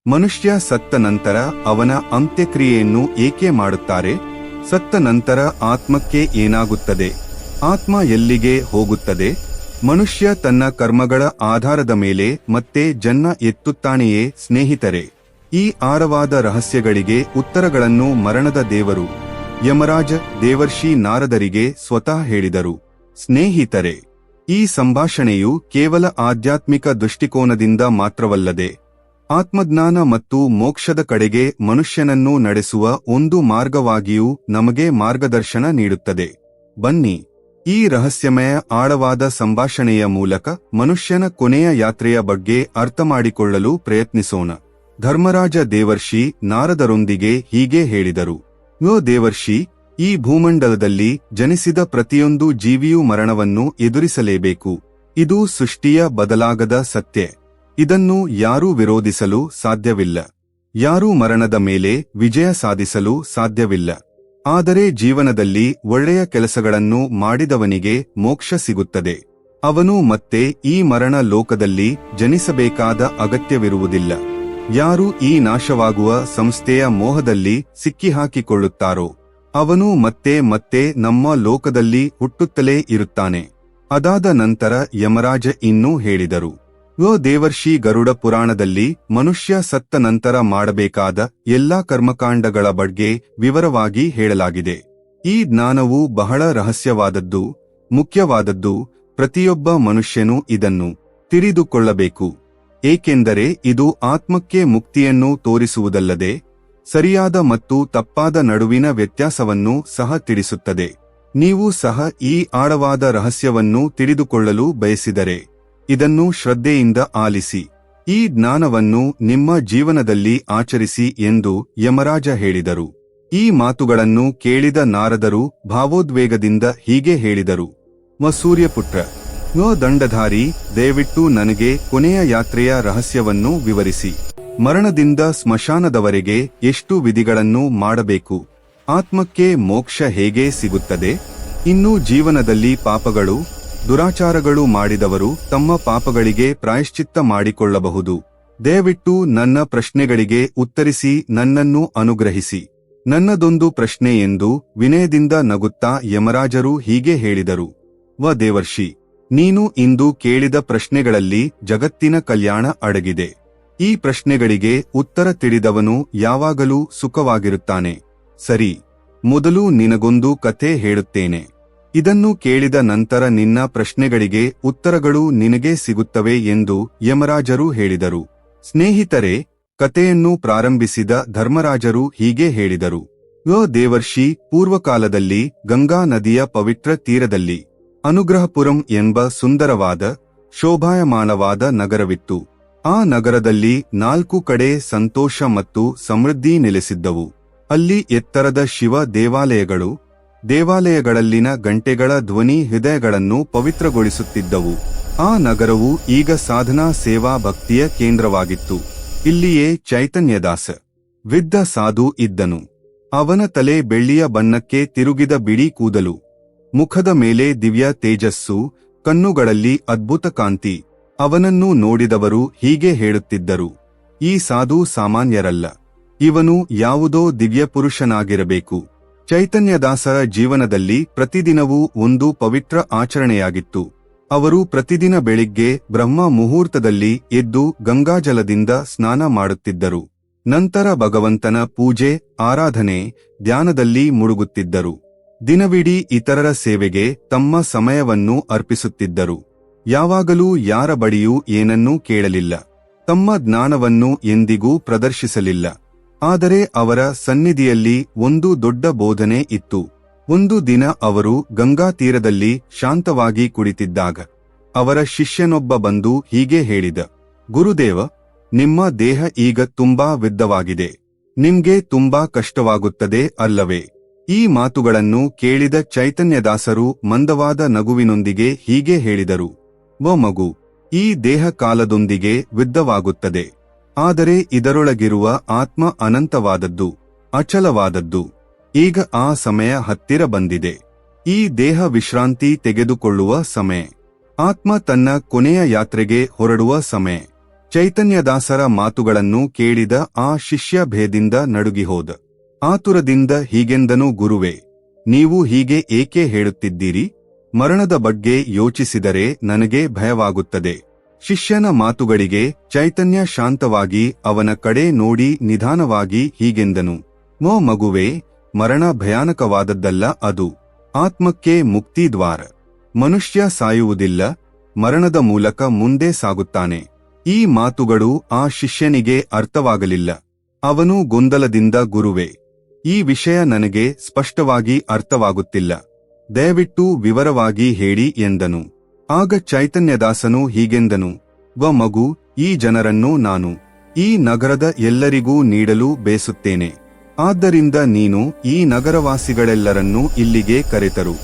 ಮನುಷ್ಯ ಸತ್ತ ನಂತರ ಅವನ ಅಂತ್ಯಕ್ರಿಯೆಯನ್ನು ಏಕೆ ಮಾಡುತ್ತಾರೆ? ಸತ್ತ ನಂತರ ಆತ್ಮಕ್ಕೆ ಏನಾಗುತ್ತದೆ? ಆತ್ಮ ಎಲ್ಲಿಗೆ ಹೋಗುತ್ತದೆ? ಮನುಷ್ಯ ತನ್ನ ಕರ್ಮಗಳ ಆಧಾರದ ಮೇಲೆ ಮತ್ತೆ ಜನ್ಮ ಎತ್ತುತ್ತಾನೆಯೇ? ಸ್ನೇಹಿತರೆ, ಈ ಆಳವಾದ ರಹಸ್ಯಗಳಿಗೆ ಉತ್ತರಗಳನ್ನು ಮರಣದ ದೇವರು ಯಮರಾಜ ದೇವರ್ಷಿ ನಾರದರಿಗೆ ಸ್ವತಃ ಹೇಳಿದರು. ಸ್ನೇಹಿತರೆ, ಈ ಸಂಭಾಷಣೆಯು ಕೇವಲ ಆಧ್ಯಾತ್ಮಿಕ ದೃಷ್ಟಿಕೋನದಿಂದ ಮಾತ್ರವಲ್ಲದೆ ಆತ್ಮಜ್ಞಾನ ಮತ್ತು ಮೋಕ್ಷದ ಕಡೆಗೆ ಮನುಷ್ಯನನ್ನು ನಡೆಸುವ ಒಂದು ಮಾರ್ಗವಾಗಿಯೂ ನಮಗೆ ಮಾರ್ಗದರ್ಶನ ನೀಡುತ್ತದೆ. ಬನ್ನಿ, ಈ ರಹಸ್ಯಮಯ ಆಳವಾದ ಸಂಭಾಷಣೆಯ ಮೂಲಕ ಮನುಷ್ಯನ ಕೊನೆಯ ಯಾತ್ರೆಯ ಬಗ್ಗೆ ಅರ್ಥಮಾಡಿಕೊಳ್ಳಲು ಪ್ರಯತ್ನಿಸೋಣ. ಧರ್ಮರಾಜ ದೇವರ್ಷಿ ನಾರದರೊಂದಿಗೆ ಹೀಗೆ ಹೇಳಿದರು: ಓ ದೇವರ್ಷಿ, ಈ ಭೂಮಂಡಲದಲ್ಲಿ ಜನಿಸಿದ ಪ್ರತಿಯೊಂದು ಜೀವಿಯೂ ಮರಣವನ್ನು ಎದುರಿಸಲೇಬೇಕು. ಇದು ಸೃಷ್ಟಿಯ ಬದಲಾಗದ ಸತ್ಯ. ಇದನ್ನು ಯಾರೂ ವಿರೋಧಿಸಲು ಸಾಧ್ಯವಿಲ್ಲ. ಯಾರೂ ಮರಣದ ಮೇಲೆ ವಿಜಯ ಸಾಧಿಸಲು ಸಾಧ್ಯವಿಲ್ಲ. ಆದರೆ ಜೀವನದಲ್ಲಿ ಒಳ್ಳೆಯ ಕೆಲಸಗಳನ್ನು ಮಾಡಿದವನಿಗೆ ಮೋಕ್ಷ ಸಿಗುತ್ತದೆ. ಅವನು ಮತ್ತೆ ಈ ಮರಣ ಲೋಕದಲ್ಲಿ ಜನಿಸಬೇಕಾದ ಅಗತ್ಯವಿರುವುದಿಲ್ಲ. ಯಾರು ಈ ನಾಶವಾಗುವ ಸಂಸ್ಥೆಯ ಮೋಹದಲ್ಲಿ ಸಿಕ್ಕಿಹಾಕಿಕೊಳ್ಳುತ್ತಾರೋ ಅವನು ಮತ್ತೆ ಮತ್ತೆ ನಮ್ಮ ಲೋಕದಲ್ಲಿ ಹುಟ್ಟುತ್ತಲೇ ಇರುತ್ತಾನೆ. ಅದಾದ ನಂತರ ಯಮರಾಜ ಇನ್ನೂ ಹೇಳಿದರು: ಓ ದೇವರ್ಷಿ, ಗರುಡ ಪುರಾಣದಲ್ಲಿ ಮನುಷ್ಯ ಸತ್ತ ನಂತರ ಮಾಡಬೇಕಾದ ಎಲ್ಲಾ ಕರ್ಮಕಾಂಡಗಳ ಬಗ್ಗೆ ವಿವರವಾಗಿ ಹೇಳಲಾಗಿದೆ. ಈ ಜ್ಞಾನವು ಬಹಳ ರಹಸ್ಯವಾದದ್ದು, ಮುಖ್ಯವಾದದ್ದು. ಪ್ರತಿಯೊಬ್ಬ ಮನುಷ್ಯನು ಇದನ್ನು ತಿಳಿದುಕೊಳ್ಳಬೇಕು. ಏಕೆಂದರೆ ಇದು ಆತ್ಮಕ್ಕೆ ಮುಕ್ತಿಯನ್ನು ತೋರಿಸುವುದಲ್ಲದೆ ಸರಿಯಾದ ಮತ್ತು ತಪ್ಪಾದ ನಡುವಿನ ವ್ಯತ್ಯಾಸವನ್ನು ಸಹ ತಿಳಿಸುತ್ತದೆ. ನೀವು ಸಹ ಈ ಆಳವಾದ ರಹಸ್ಯವನ್ನು ತಿಳಿದುಕೊಳ್ಳಲು ಬಯಸಿದರೆ ಇದನ್ನು ಶ್ರದ್ಧೆಯಿಂದ ಆಲಿಸಿ. ಈ ಜ್ಞಾನವನ್ನು ನಿಮ್ಮ ಜೀವನದಲ್ಲಿ ಆಚರಿಸಿ ಎಂದು ಯಮರಾಜ ಹೇಳಿದರು. ಈ ಮಾತುಗಳನ್ನು ಕೇಳಿದ ನಾರದರು ಭಾವೋದ್ವೇಗದಿಂದ ಹೀಗೆ ಹೇಳಿದರು: ಮ ಸೂರ್ಯಪುತ್ರ, ಓ ದಂಡಧಾರಿ, ದಯವಿಟ್ಟು ನನಗೆ ಕೊನೆಯ ಯಾತ್ರೆಯ ರಹಸ್ಯವನ್ನು ವಿವರಿಸಿ. ಮರಣದಿಂದ ಸ್ಮಶಾನದವರೆಗೆ ಎಷ್ಟು ವಿಧಿಗಳನ್ನು ಮಾಡಬೇಕು? ಆತ್ಮಕ್ಕೆ ಮೋಕ್ಷ ಹೇಗೆ ಸಿಗುತ್ತದೆ? ಇನ್ನು ಜೀವನದಲ್ಲಿ ಪಾಪಗಳು, ದುರಾಚಾರಗಳು ಮಾಡಿದವರು ತಮ್ಮ ಪಾಪಗಳಿಗೆ ಪ್ರಾಯಶ್ಚಿತ್ತ ಮಾಡಿಕೊಳ್ಳಬಹುದು. ದಯವಿಟ್ಟು ನನ್ನ ಪ್ರಶ್ನೆಗಳಿಗೆ ಉತ್ತರಿಸಿ ನನ್ನನ್ನು ಅನುಗ್ರಹಿಸಿ. ನನ್ನದೊಂದು ಪ್ರಶ್ನೆ ಎಂದು ವಿನಯದಿಂದ ನಗುತ್ತಾ ಯಮರಾಜರು ಹೀಗೆ ಹೇಳಿದರು: ವ ದೇವರ್ಷಿ, ನೀನು ಇಂದು ಕೇಳಿದ ಪ್ರಶ್ನೆಗಳಲ್ಲಿ ಜಗತ್ತಿನ ಕಲ್ಯಾಣ ಅಡಗಿದೆ. ಈ ಪ್ರಶ್ನೆಗಳಿಗೆ ಉತ್ತರ ತಿಳಿದವನು ಯಾವಾಗಲೂ ಸುಖವಾಗಿರುತ್ತಾನೆ. ಸರಿ, ಮೊದಲು ನಿನಗೊಂದು ಕಥೆ ಹೇಳುತ್ತೇನೆ. ಇದನ್ನು ಕೇಳಿದ ನಂತರ ನಿನ್ನ ಪ್ರಶ್ನೆಗಳಿಗೆ ಉತ್ತರಗಳು ನಿನಗೆ ಸಿಗುತ್ತವೆ ಎಂದು ಯಮರಾಜರು ಹೇಳಿದರು. ಸ್ನೇಹಿತರೆ, ಕಥೆಯನ್ನು ಪ್ರಾರಂಭಿಸಿದ ಧರ್ಮರಾಜರು ಹೀಗೆ ಹೇಳಿದರು: ಓ ದೇವರ್ಷಿ, ಪೂರ್ವಕಾಲದಲ್ಲಿ ಗಂಗಾ ನದಿಯ ಪವಿತ್ರ ತೀರದಲ್ಲಿ ಅನುಗ್ರಹಪುರಂ ಎಂಬ ಸುಂದರವಾದ, ಶೋಭಾಯಮಾನವಾದ ನಗರವಿತ್ತು. ಆ ನಗರದಲ್ಲಿ 4 ಕಡೆ ಸಂತೋಷ ಮತ್ತು ಸಮೃದ್ಧಿ ನೆಲೆಸಿದ್ದವು. ಅಲ್ಲಿ ಎತ್ತರದ ಶಿವ ದೇವಾಲಯಗಳು, ದೇವಾಲಯಗಳಲ್ಲಿನ ಗಂಟೆಗಳ ಧ್ವನಿ ಹೃದಯಗಳನ್ನು ಪವಿತ್ರಗೊಳಿಸುತ್ತಿದ್ದವು. ಆ ನಗರವು ಈಗ ಸಾಧನಾ ಸೇವಾ ಭಕ್ತಿಯ ಕೇಂದ್ರವಾಗಿತ್ತು. ಇಲ್ಲಿಯೇ ಚೈತನ್ಯದಾಸ ವಿದ್ದ ಸಾಧು ಇದ್ದನು. ಅವನ ತಲೆ ಬೆಳ್ಳಿಯ ಬಣ್ಣಕ್ಕೆ ತಿರುಗಿದ ಬಿಳಿ ಕೂದಲು, ಮುಖದ ಮೇಲೆ ದಿವ್ಯ ತೇಜಸ್ಸು, ಕಣ್ಣುಗಳಲ್ಲಿ ಅದ್ಭುತ ಕಾಂತಿ. ಅವನನ್ನು ನೋಡಿದವರು ಹೀಗೆ ಹೇಳುತ್ತಿದ್ದರು: ಈ ಸಾಧು ಸಾಮಾನ್ಯರಲ್ಲ, ಇವನು ಯಾವುದೋ ದಿವ್ಯಪುರುಷನಾಗಿರಬೇಕು. ಚೈತನ್ಯದಾಸರ ಜೀವನದಲ್ಲಿ ಪ್ರತಿದಿನವೂ ಒಂದು ಪವಿತ್ರ ಆಚರಣೆಯಾಗಿತ್ತು. ಅವರು ಪ್ರತಿದಿನ ಬೆಳಿಗ್ಗೆ ಬ್ರಹ್ಮ ಮುಹೂರ್ತದಲ್ಲಿ ಎದ್ದು ಗಂಗಾಜಲದಿಂದ ಸ್ನಾನ ಮಾಡುತ್ತಿದ್ದರು. ನಂತರ ಭಗವಂತನ ಪೂಜೆ, ಆರಾಧನೆ, ಧ್ಯಾನದಲ್ಲಿ ಮುಳುಗುತ್ತಿದ್ದರು. ದಿನವಿಡೀ ಇತರರ ಸೇವೆಗೆ ತಮ್ಮ ಸಮಯವನ್ನು ಅರ್ಪಿಸುತ್ತಿದ್ದರು. ಯಾವಾಗಲೂ ಯಾರ ಬಳಿಯೂ ಏನನ್ನೂ ಕೇಳಲಿಲ್ಲ. ತಮ್ಮ ಜ್ಞಾನವನ್ನು ಎಂದಿಗೂ ಪ್ರದರ್ಶಿಸಲಿಲ್ಲ. ಆದರೆ ಅವರ ಸನ್ನಿಧಿಯಲ್ಲಿ ಒಂದು ದೊಡ್ಡ ಬೋಧನೆ ಇತ್ತು. ಒಂದು ದಿನ ಅವರು ಗಂಗಾ ತೀರದಲ್ಲಿ ಶಾಂತವಾಗಿ ಕುಳಿತಿದ್ದಾಗ ಅವರ ಶಿಷ್ಯನೊಬ್ಬ ಬಂದು ಹೀಗೆ ಹೇಳಿದ: ಗುರುದೇವ, ನಿಮ್ಮ ದೇಹ ಈಗ ತುಂಬಾ ವಿದ್ಧವಾಗಿದೆ. ನಿಮ್ಗೆ ತುಂಬಾ ಕಷ್ಟವಾಗುತ್ತದೆ ಅಲ್ಲವೇ? ಈ ಮಾತುಗಳನ್ನು ಕೇಳಿದ ಚೈತನ್ಯದಾಸರು ಮಂದವಾದ ನಗುವಿನೊಂದಿಗೆ ಹೀಗೆ ಹೇಳಿದರು: ಓ ಮಗು, ಈ ದೇಹ ಕಾಲದೊಂದಿಗೆ ವಿದ್ಧವಾಗುತ್ತದೆ. ಆದರೆ ಇದರೊಳಗಿರುವ ಆತ್ಮ ಅನಂತವಾದದ್ದು, ಅಚಲವಾದದ್ದು. ಈಗ ಆ ಸಮಯ ಹತ್ತಿರ ಬಂದಿದೆ. ಈ ದೇಹ ವಿಶ್ರಾಂತಿ ತೆಗೆದುಕೊಳ್ಳುವ ಸಮಯ. ಆತ್ಮ ತನ್ನ ಕೊನೆಯ ಯಾತ್ರೆಗೆ ಹೊರಡುವ ಸಮಯ. ಚೈತನ್ಯದಾಸರ ಮಾತುಗಳನ್ನು ಕೇಳಿದ ಆ ಶಿಷ್ಯ ಭೇದಿಂದ ನಡುಗಿಹೋದ. ಆತುರದಿಂದ ಹೀಗೆಂದನು, ಗುರುವೇ, ನೀವು ಹೀಗೆ ಏಕೆ ಹೇಳುತ್ತಿದ್ದೀರಿ? ಮರಣದ ಬಗ್ಗೆ ಯೋಚಿಸಿದರೆ ನನಗೆ ಭಯವಾಗುತ್ತದೆ. ಶಿಷ್ಯನ ಮಾತುಗಳಿಗೆ ಚೈತನ್ಯ ಶಾಂತವಾಗಿ ಅವನ ಕಡೆ ನೋಡಿ ನಿಧಾನವಾಗಿ ಹೀಗೆಂದನು, ಮೋ ಮಗುವೇ, ಮರಣ ಭಯಾನಕವಾದದ್ದಲ್ಲ, ಅದು ಆತ್ಮಕ್ಕೆ ಮುಕ್ತಿದ್ವಾರ. ಮನುಷ್ಯ ಸಾಯುವುದಿಲ್ಲ, ಮರಣದ ಮೂಲಕ ಮುಂದೆ ಸಾಗುತ್ತಾನೆ. ಈ ಮಾತುಗಳು ಆ ಶಿಷ್ಯನಿಗೆ ಅರ್ಥವಾಗಲಿಲ್ಲ. ಅವನು ಗೊಂದಲದಿಂದ, ಗುರುವೇ, ಈ ವಿಷಯ ನನಗೆ ಸ್ಪಷ್ಟವಾಗಿ ಅರ್ಥವಾಗುತ್ತಿಲ್ಲ, ದಯವಿಟ್ಟು ವಿವರವಾಗಿ ಹೇಳಿ ಎಂದನು. ಆಗ ಚೈತನ್ಯದಾಸನು ಹೀಗೆಂದನು, ಮಗು, ಈ ಜನರನ್ನು ನಾನು ಈ ನಗರದ ಎಲ್ಲರಿಗೂ ನೀಡಲು ಬೇಸುತ್ತೇನೆ. ಆದ್ದರಿಂದ ನೀನು ಈ ನಗರವಾಸಿಗಳೆಲ್ಲರನ್ನೂ ಇಲ್ಲಿಗೆ ಕರೆತರು.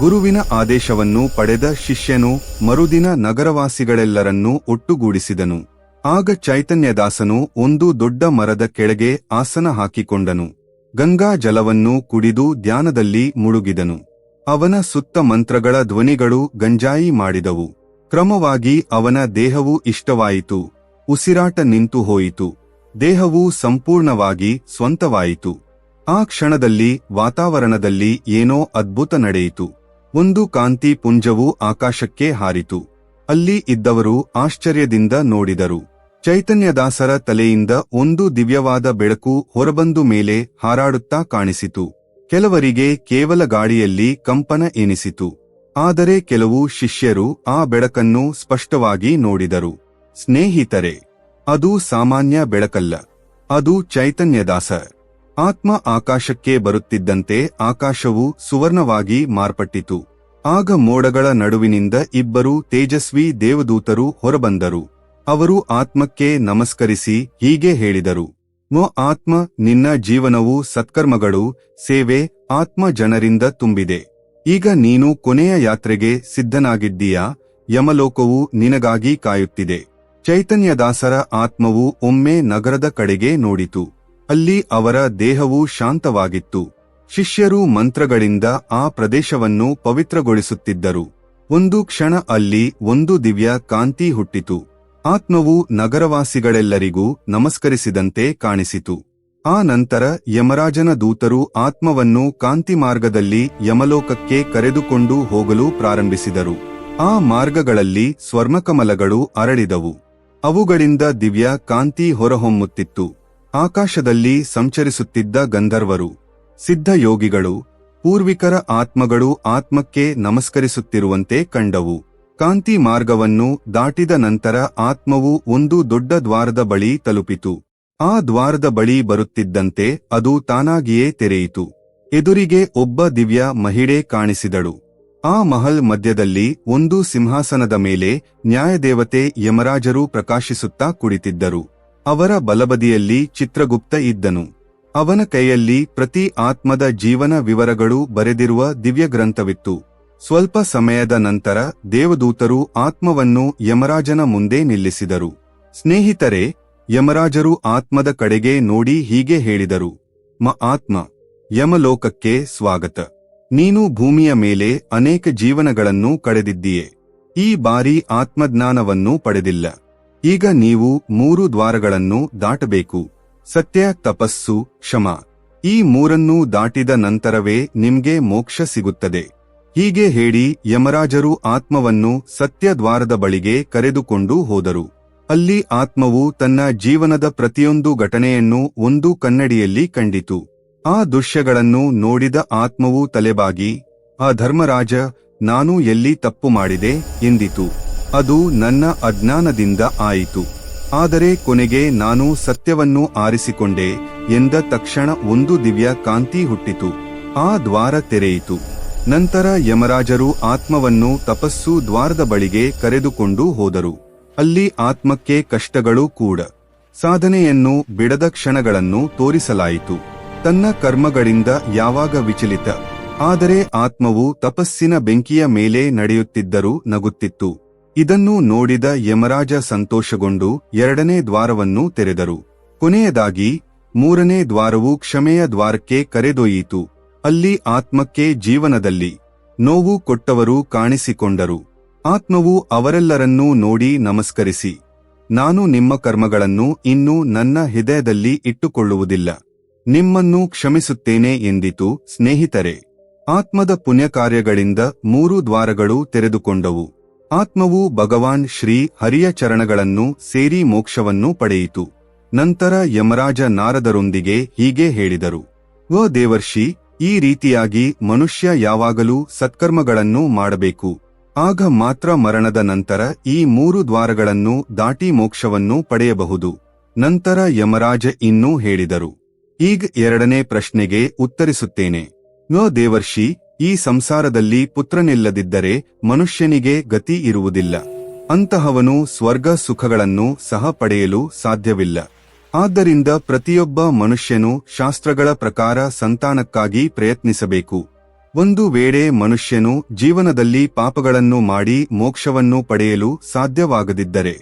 ಗುರುವಿನ ಆದೇಶವನ್ನು ಪಡೆದ ಶಿಷ್ಯನು ಮರುದಿನ ನಗರವಾಸಿಗಳೆಲ್ಲರನ್ನೂ ಒಟ್ಟುಗೂಡಿಸಿದನು. ಆಗ ಚೈತನ್ಯದಾಸನು ಒಂದು ದೊಡ್ಡ ಮರದ ಕೆಳಗೆ ಆಸನ ಹಾಕಿಕೊಂಡನು. ಗಂಗಾ ಜಲವನ್ನು ಕುಡಿದು ಧ್ಯಾನದಲ್ಲಿ ಮುಳುಗಿದನು. ಅವನ ಸುತ್ತ ಮಂತ್ರಗಳ ಧ್ವನಿಗಳು ಗಂಜಾಯಿ ಮಾಡಿದವು. ಕ್ರಮವಾಗಿ ಅವನ ದೇಹವು ಇಷ್ಟವಾಯಿತು. ಉಸಿರಾಟ ನಿಂತು ಹೋಯಿತು. ದೇಹವು ಸಂಪೂರ್ಣವಾಗಿ ಸ್ವಂತವಾಯಿತು. ಆ ಕ್ಷಣದಲ್ಲಿ ವಾತಾವರಣದಲ್ಲಿ ಏನೋ ಅದ್ಭುತ ನಡೆಯಿತು. ಒಂದು ಕಾಂತಿ ಪುಂಜವು ಆಕಾಶಕ್ಕೆ ಹಾರಿತು. ಅಲ್ಲಿ ಇದ್ದವರು ಆಶ್ಚರ್ಯದಿಂದ ನೋಡಿದರು. ಚೈತನ್ಯದಾಸರ ತಲೆಯಿಂದ ಒಂದು ದಿವ್ಯವಾದ ಬೆಳಕು ಹೊರಬಂದು ಮೇಲೆ ಹಾರಾಡುತ್ತಾ ಕಾಣಿಸಿತು. ಕೆಲವರಿಗೆ ಕೇವಲ ಗಾಳಿಯಲ್ಲಿ ಕಂಪನ ಎನಿಸಿತು. ಆದರೆ ಕೆಲವು ಶಿಷ್ಯರು ಆ ಬೆಳಕನ್ನು ಸ್ಪಷ್ಟವಾಗಿ ನೋಡಿದರು. ಸ್ನೇಹಿತರೆ, ಅದು ಸಾಮಾನ್ಯ ಬೆಳಕಲ್ಲ, ಅದು ಚೈತನ್ಯದಾಸ. ಆತ್ಮ ಆಕಾಶಕ್ಕೆ ಬರುತ್ತಿದ್ದಂತೆ ಆಕಾಶವು ಸುವರ್ಣವಾಗಿ ಮಾರ್ಪಟ್ಟಿತು. ಆಗ ಮೋಡಗಳ ನಡುವಿನಿಂದ ಇಬ್ಬರು ತೇಜಸ್ವಿ ದೇವದೂತರು ಹೊರಬಂದರು. ಅವರು ಆತ್ಮಕ್ಕೆ ನಮಸ್ಕರಿಸಿ ಹೀಗೆ ಹೇಳಿದರು, ಮೋ ಆತ್ಮ, ನಿನ್ನ ಜೀವನವು ಸತ್ಕರ್ಮಗಳು, ಸೇವೆ, ಆತ್ಮ ಜನರಿಂದ ತುಂಬಿದೆ. ಈಗ ನೀನು ಕೊನೆಯ ಯಾತ್ರೆಗೆ ಸಿದ್ಧನಾಗಿದ್ದೀಯಾ? ಯಮಲೋಕವು ನಿನಗಾಗಿ ಕಾಯುತ್ತಿದೆ. ಚೈತನ್ಯದಾಸರ ಆತ್ಮವು ಒಮ್ಮೆ ನಗರದ ಕಡೆಗೆ ನೋಡಿತು. ಅಲ್ಲಿ ಅವರ ದೇಹವು ಶಾಂತವಾಗಿತ್ತು. ಶಿಷ್ಯರು ಮಂತ್ರಗಳಿಂದ ಆ ಪ್ರದೇಶವನ್ನು ಪವಿತ್ರಗೊಳಿಸುತ್ತಿದ್ದರು. ಒಂದು ಕ್ಷಣ ಅಲ್ಲಿ ಒಂದು ದಿವ್ಯ ಕಾಂತಿ ಹುಟ್ಟಿತು. ಆತ್ಮವು ನಗರವಾಸಿಗಳೆಲ್ಲರಿಗೂ ನಮಸ್ಕರಿಸಿದಂತೆ ಕಾಣಿಸಿತು. ಆ ನಂತರ ಯಮರಾಜನ ದೂತರು ಆತ್ಮವನ್ನು ಕಾಂತಿ ಮಾರ್ಗದಲ್ಲಿ ಯಮಲೋಕಕ್ಕೆ ಕರೆದುಕೊಂಡು ಹೋಗಲು ಪ್ರಾರಂಭಿಸಿದರು. ಆ ಮಾರ್ಗಗಳಲ್ಲಿ ಸ್ವರ್ಣಕಮಲಗಳು ಅರಳಿದವು. ಅವುಗಳಿಂದ ದಿವ್ಯ ಕಾಂತಿ ಹೊರಹೊಮ್ಮುತ್ತಿತ್ತು. ಆಕಾಶದಲ್ಲಿ ಸಂಚರಿಸುತ್ತಿದ್ದ ಗಂಧರ್ವರು, ಸಿದ್ಧಯೋಗಿಗಳು, ಪೂರ್ವಿಕರ ಆತ್ಮಗಳು ಆತ್ಮಕ್ಕೆ ನಮಸ್ಕರಿಸುತ್ತಿರುವಂತೆ ಕಂಡವು. ಕಾಂತಿ ಮಾರ್ಗವನ್ನು ದಾಟಿದ ನಂತರ ಆತ್ಮವು ಒಂದು ದೊಡ್ಡ ದ್ವಾರದ ಬಳಿ ತಲುಪಿತು. ಆ ದ್ವಾರದ ಬಳಿ ಬರುತ್ತಿದ್ದಂತೆ ಅದು ತಾನಾಗಿಯೇ ತೆರೆಯಿತು. ಎದುರಿಗೆ ಒಬ್ಬ ದಿವ್ಯ ಮಹಿಳೆ ಕಾಣಿಸಿದಳು. ಆ ಮಹಲ್ ಮಧ್ಯದಲ್ಲಿ ಒಂದು ಸಿಂಹಾಸನದ ಮೇಲೆ ನ್ಯಾಯದೇವತೆ ಯಮರಾಜರು ಪ್ರಕಾಶಿಸುತ್ತಾ ಕುಳಿತಿದ್ದರು. ಅವರ ಬಲಬದಿಯಲ್ಲಿ ಚಿತ್ರಗುಪ್ತ ಇದ್ದನು. ಅವನ ಕೈಯಲ್ಲಿ ಪ್ರತಿ ಆತ್ಮದ ಜೀವನ ವಿವರಗಳು ಬರೆದಿರುವ ದಿವ್ಯ ಗ್ರಂಥವಿತ್ತು. ಸ್ವಲ್ಪ ಸಮಯದ ನಂತರ ದೇವದೂತರು ಆತ್ಮವನ್ನು ಯಮರಾಜನ ಮುಂದೆ ನಿಲ್ಲಿಸಿದರು. ಸ್ನೇಹಿತರೆ, ಯಮರಾಜರು ಆತ್ಮದ ಕಡೆಗೆ ನೋಡಿ ಹೀಗೆ ಹೇಳಿದರು, ಆತ್ಮ, ಯಮಲೋಕಕ್ಕೆ ಸ್ವಾಗತ. ನೀನು ಭೂಮಿಯ ಮೇಲೆ ಅನೇಕ ಜೀವನಗಳನ್ನು ಕಳೆದಿದ್ದೀಯೆ. ಈ ಬಾರಿ ಆತ್ಮಜ್ಞಾನವನ್ನು ಪಡೆದಿಲ್ಲ. ಈಗ ನೀವು 3 ದ್ವಾರಗಳನ್ನು ದಾಟಬೇಕು: ಸತ್ಯ, ತಪಸ್ಸು, ಕ್ಷಮ. ಈ 3 ದಾಟಿದ ನಂತರವೇ ನಿಮ್ಗೆ ಮೋಕ್ಷ ಸಿಗುತ್ತದೆ. ಹೀಗೆ ಹೇಳಿ ಯಮರಾಜರು ಆತ್ಮವನ್ನು ಸತ್ಯ ದ್ವಾರದ ಬಳಿಗೆ ಕರೆದುಕೊಂಡು ಹೋದರು. ಅಲ್ಲಿ ಆತ್ಮವು ತನ್ನ ಜೀವನದ ಪ್ರತಿಯೊಂದು ಘಟನೆಯನ್ನು ಒಂದು ಕನ್ನಡಿಯಲ್ಲಿ ಕಂಡಿತು. ಆ ದೃಶ್ಯಗಳನ್ನು ನೋಡಿದ ಆತ್ಮವು ತಲೆಬಾಗಿ, ಆ ಧರ್ಮರಾಜ, ನಾನು ಎಲ್ಲಿ ತಪ್ಪು ಮಾಡಿದೆ ಎಂದಿತು. ಅದು ನನ್ನ ಅಜ್ಞಾನದಿಂದ ಆಯಿತು. ಆದರೆ ಕೊನೆಗೆ ನಾನು ಸತ್ಯವನ್ನು ಆರಿಸಿಕೊಂಡೆ ಎಂದ ತಕ್ಷಣ ಒಂದು ದಿವ್ಯ ಕಾಂತಿ ಹುಟ್ಟಿತು. ಆ ದ್ವಾರ ತೆರೆಯಿತು. ನಂತರ ಯಮರಾಜರು ಆತ್ಮವನ್ನು ತಪಸ್ಸು ದ್ವಾರದ ಬಳಿಗೆ ಕರೆದುಕೊಂಡು ಹೋದರು. ಅಲ್ಲಿ ಆತ್ಮಕ್ಕೆ ಕಷ್ಟಗಳು ಕೂಡ ಸಾಧನೆಯನ್ನು ಬಿಡದ ಕ್ಷಣಗಳನ್ನು ತೋರಿಸಲಾಯಿತು. ತನ್ನ ಕರ್ಮಗಳಿಂದ ಯಾವಾಗ ವಿಚಲಿತ. ಆದರೆ ಆತ್ಮವು ತಪಸ್ಸಿನ ಬೆಂಕಿಯ ಮೇಲೆ ನಡೆಯುತ್ತಿದ್ದರೂ ನಗುತ್ತಿತ್ತು. ಇದನ್ನು ನೋಡಿದ ಯಮರಾಜ ಸಂತೋಷಗೊಂಡು 2ನೇ ದ್ವಾರವನ್ನು ತೆರೆದರು. ಕೊನೆಯದಾಗಿ 3ನೇ ದ್ವಾರವು ಕ್ಷಮೆಯ ದ್ವಾರಕ್ಕೆ ಕರೆದೊಯ್ಯಿತು. ಅಲ್ಲಿ ಆತ್ಮಕ್ಕೆ ಜೀವನದಲ್ಲಿ ನೋವು ಕೊಟ್ಟವರು ಕಾಣಿಸಿಕೊಂಡರು. ಆತ್ಮವು ಅವರೆಲ್ಲರನ್ನೂ ನೋಡಿ ನಮಸ್ಕರಿಸಿ, ನಾನು ನಿಮ್ಮ ಕರ್ಮಗಳನ್ನು ಇನ್ನೂ ನನ್ನ ಹೃದಯದಲ್ಲಿ ಇಟ್ಟುಕೊಳ್ಳುವುದಿಲ್ಲ. ನಿಮ್ಮನ್ನು ಕ್ಷಮಿಸುತ್ತೇನೆ ಎಂದಿತು. ಸ್ನೇಹಿತರೆ, ಆತ್ಮದ ಪುಣ್ಯಕಾರ್ಯಗಳಿಂದ 3 ದ್ವಾರಗಳು ತೆರೆದುಕೊಂಡವು. ಆತ್ಮವು ಭಗವಾನ್ ಶ್ರೀ ಹರಿಯ ಚರಣಗಳನ್ನು ಸೇರಿ ಮೋಕ್ಷವನ್ನು ಪಡೆಯಿತು. ನಂತರ ಯಮರಾಜ ನಾರದರೊಂದಿಗೆ ಹೀಗೆ ಹೇಳಿದರು: ಓ ದೇವರ್ಷಿ, ಈ ರೀತಿಯಾಗಿ ಮನುಷ್ಯ ಯಾವಾಗಲೂ ಸತ್ಕರ್ಮಗಳನ್ನು ಮಾಡಬೇಕು. ಆಗ ಮಾತ್ರ ಮರಣದ ನಂತರ ಈ 3 ದ್ವಾರಗಳನ್ನು ದಾಟಿ ಮೋಕ್ಷವನ್ನು ಪಡೆಯಬಹುದು. ನಂತರ ಯಮರಾಜ ಇನ್ನೂ ಹೇಳಿದರು: ಈಗ 2ನೇ ಪ್ರಶ್ನೆಗೆ ಉತ್ತರಿಸುತ್ತೇನೆ. ಓ ದೇವರ್ಷಿ, ಈ ಸಂಸಾರದಲ್ಲಿ ಪುತ್ರನಿಲ್ಲದಿದ್ದರೆ ಮನುಷ್ಯನಿಗೆ ಗತಿ ಇರುವುದಿಲ್ಲ. ಅಂತಹವನು ಸ್ವರ್ಗ ಸುಖಗಳನ್ನು ಸಹ ಪಡೆಯಲು ಸಾಧ್ಯವಿಲ್ಲ. ಆದ್ದರಿಂದ ಪ್ರತಿಯೊಬ್ಬ ಮನುಷ್ಯನು ಶಾಸ್ತ್ರಗಳ ಪ್ರಕಾರ ಸಂತಾನಕ್ಕಾಗಿ ಪ್ರಯತ್ನಿಸಬೇಕು. ಒಂದು ವೇಳೆ ಮನುಷ್ಯನು ಜೀವನದಲ್ಲಿ ಪಾಪಗಳನ್ನು ಮಾಡಿ ಮೋಕ್ಷವನ್ನು ಪಡೆಯಲು ಸಾಧ್ಯವಾಗದಿದ್ದರೆ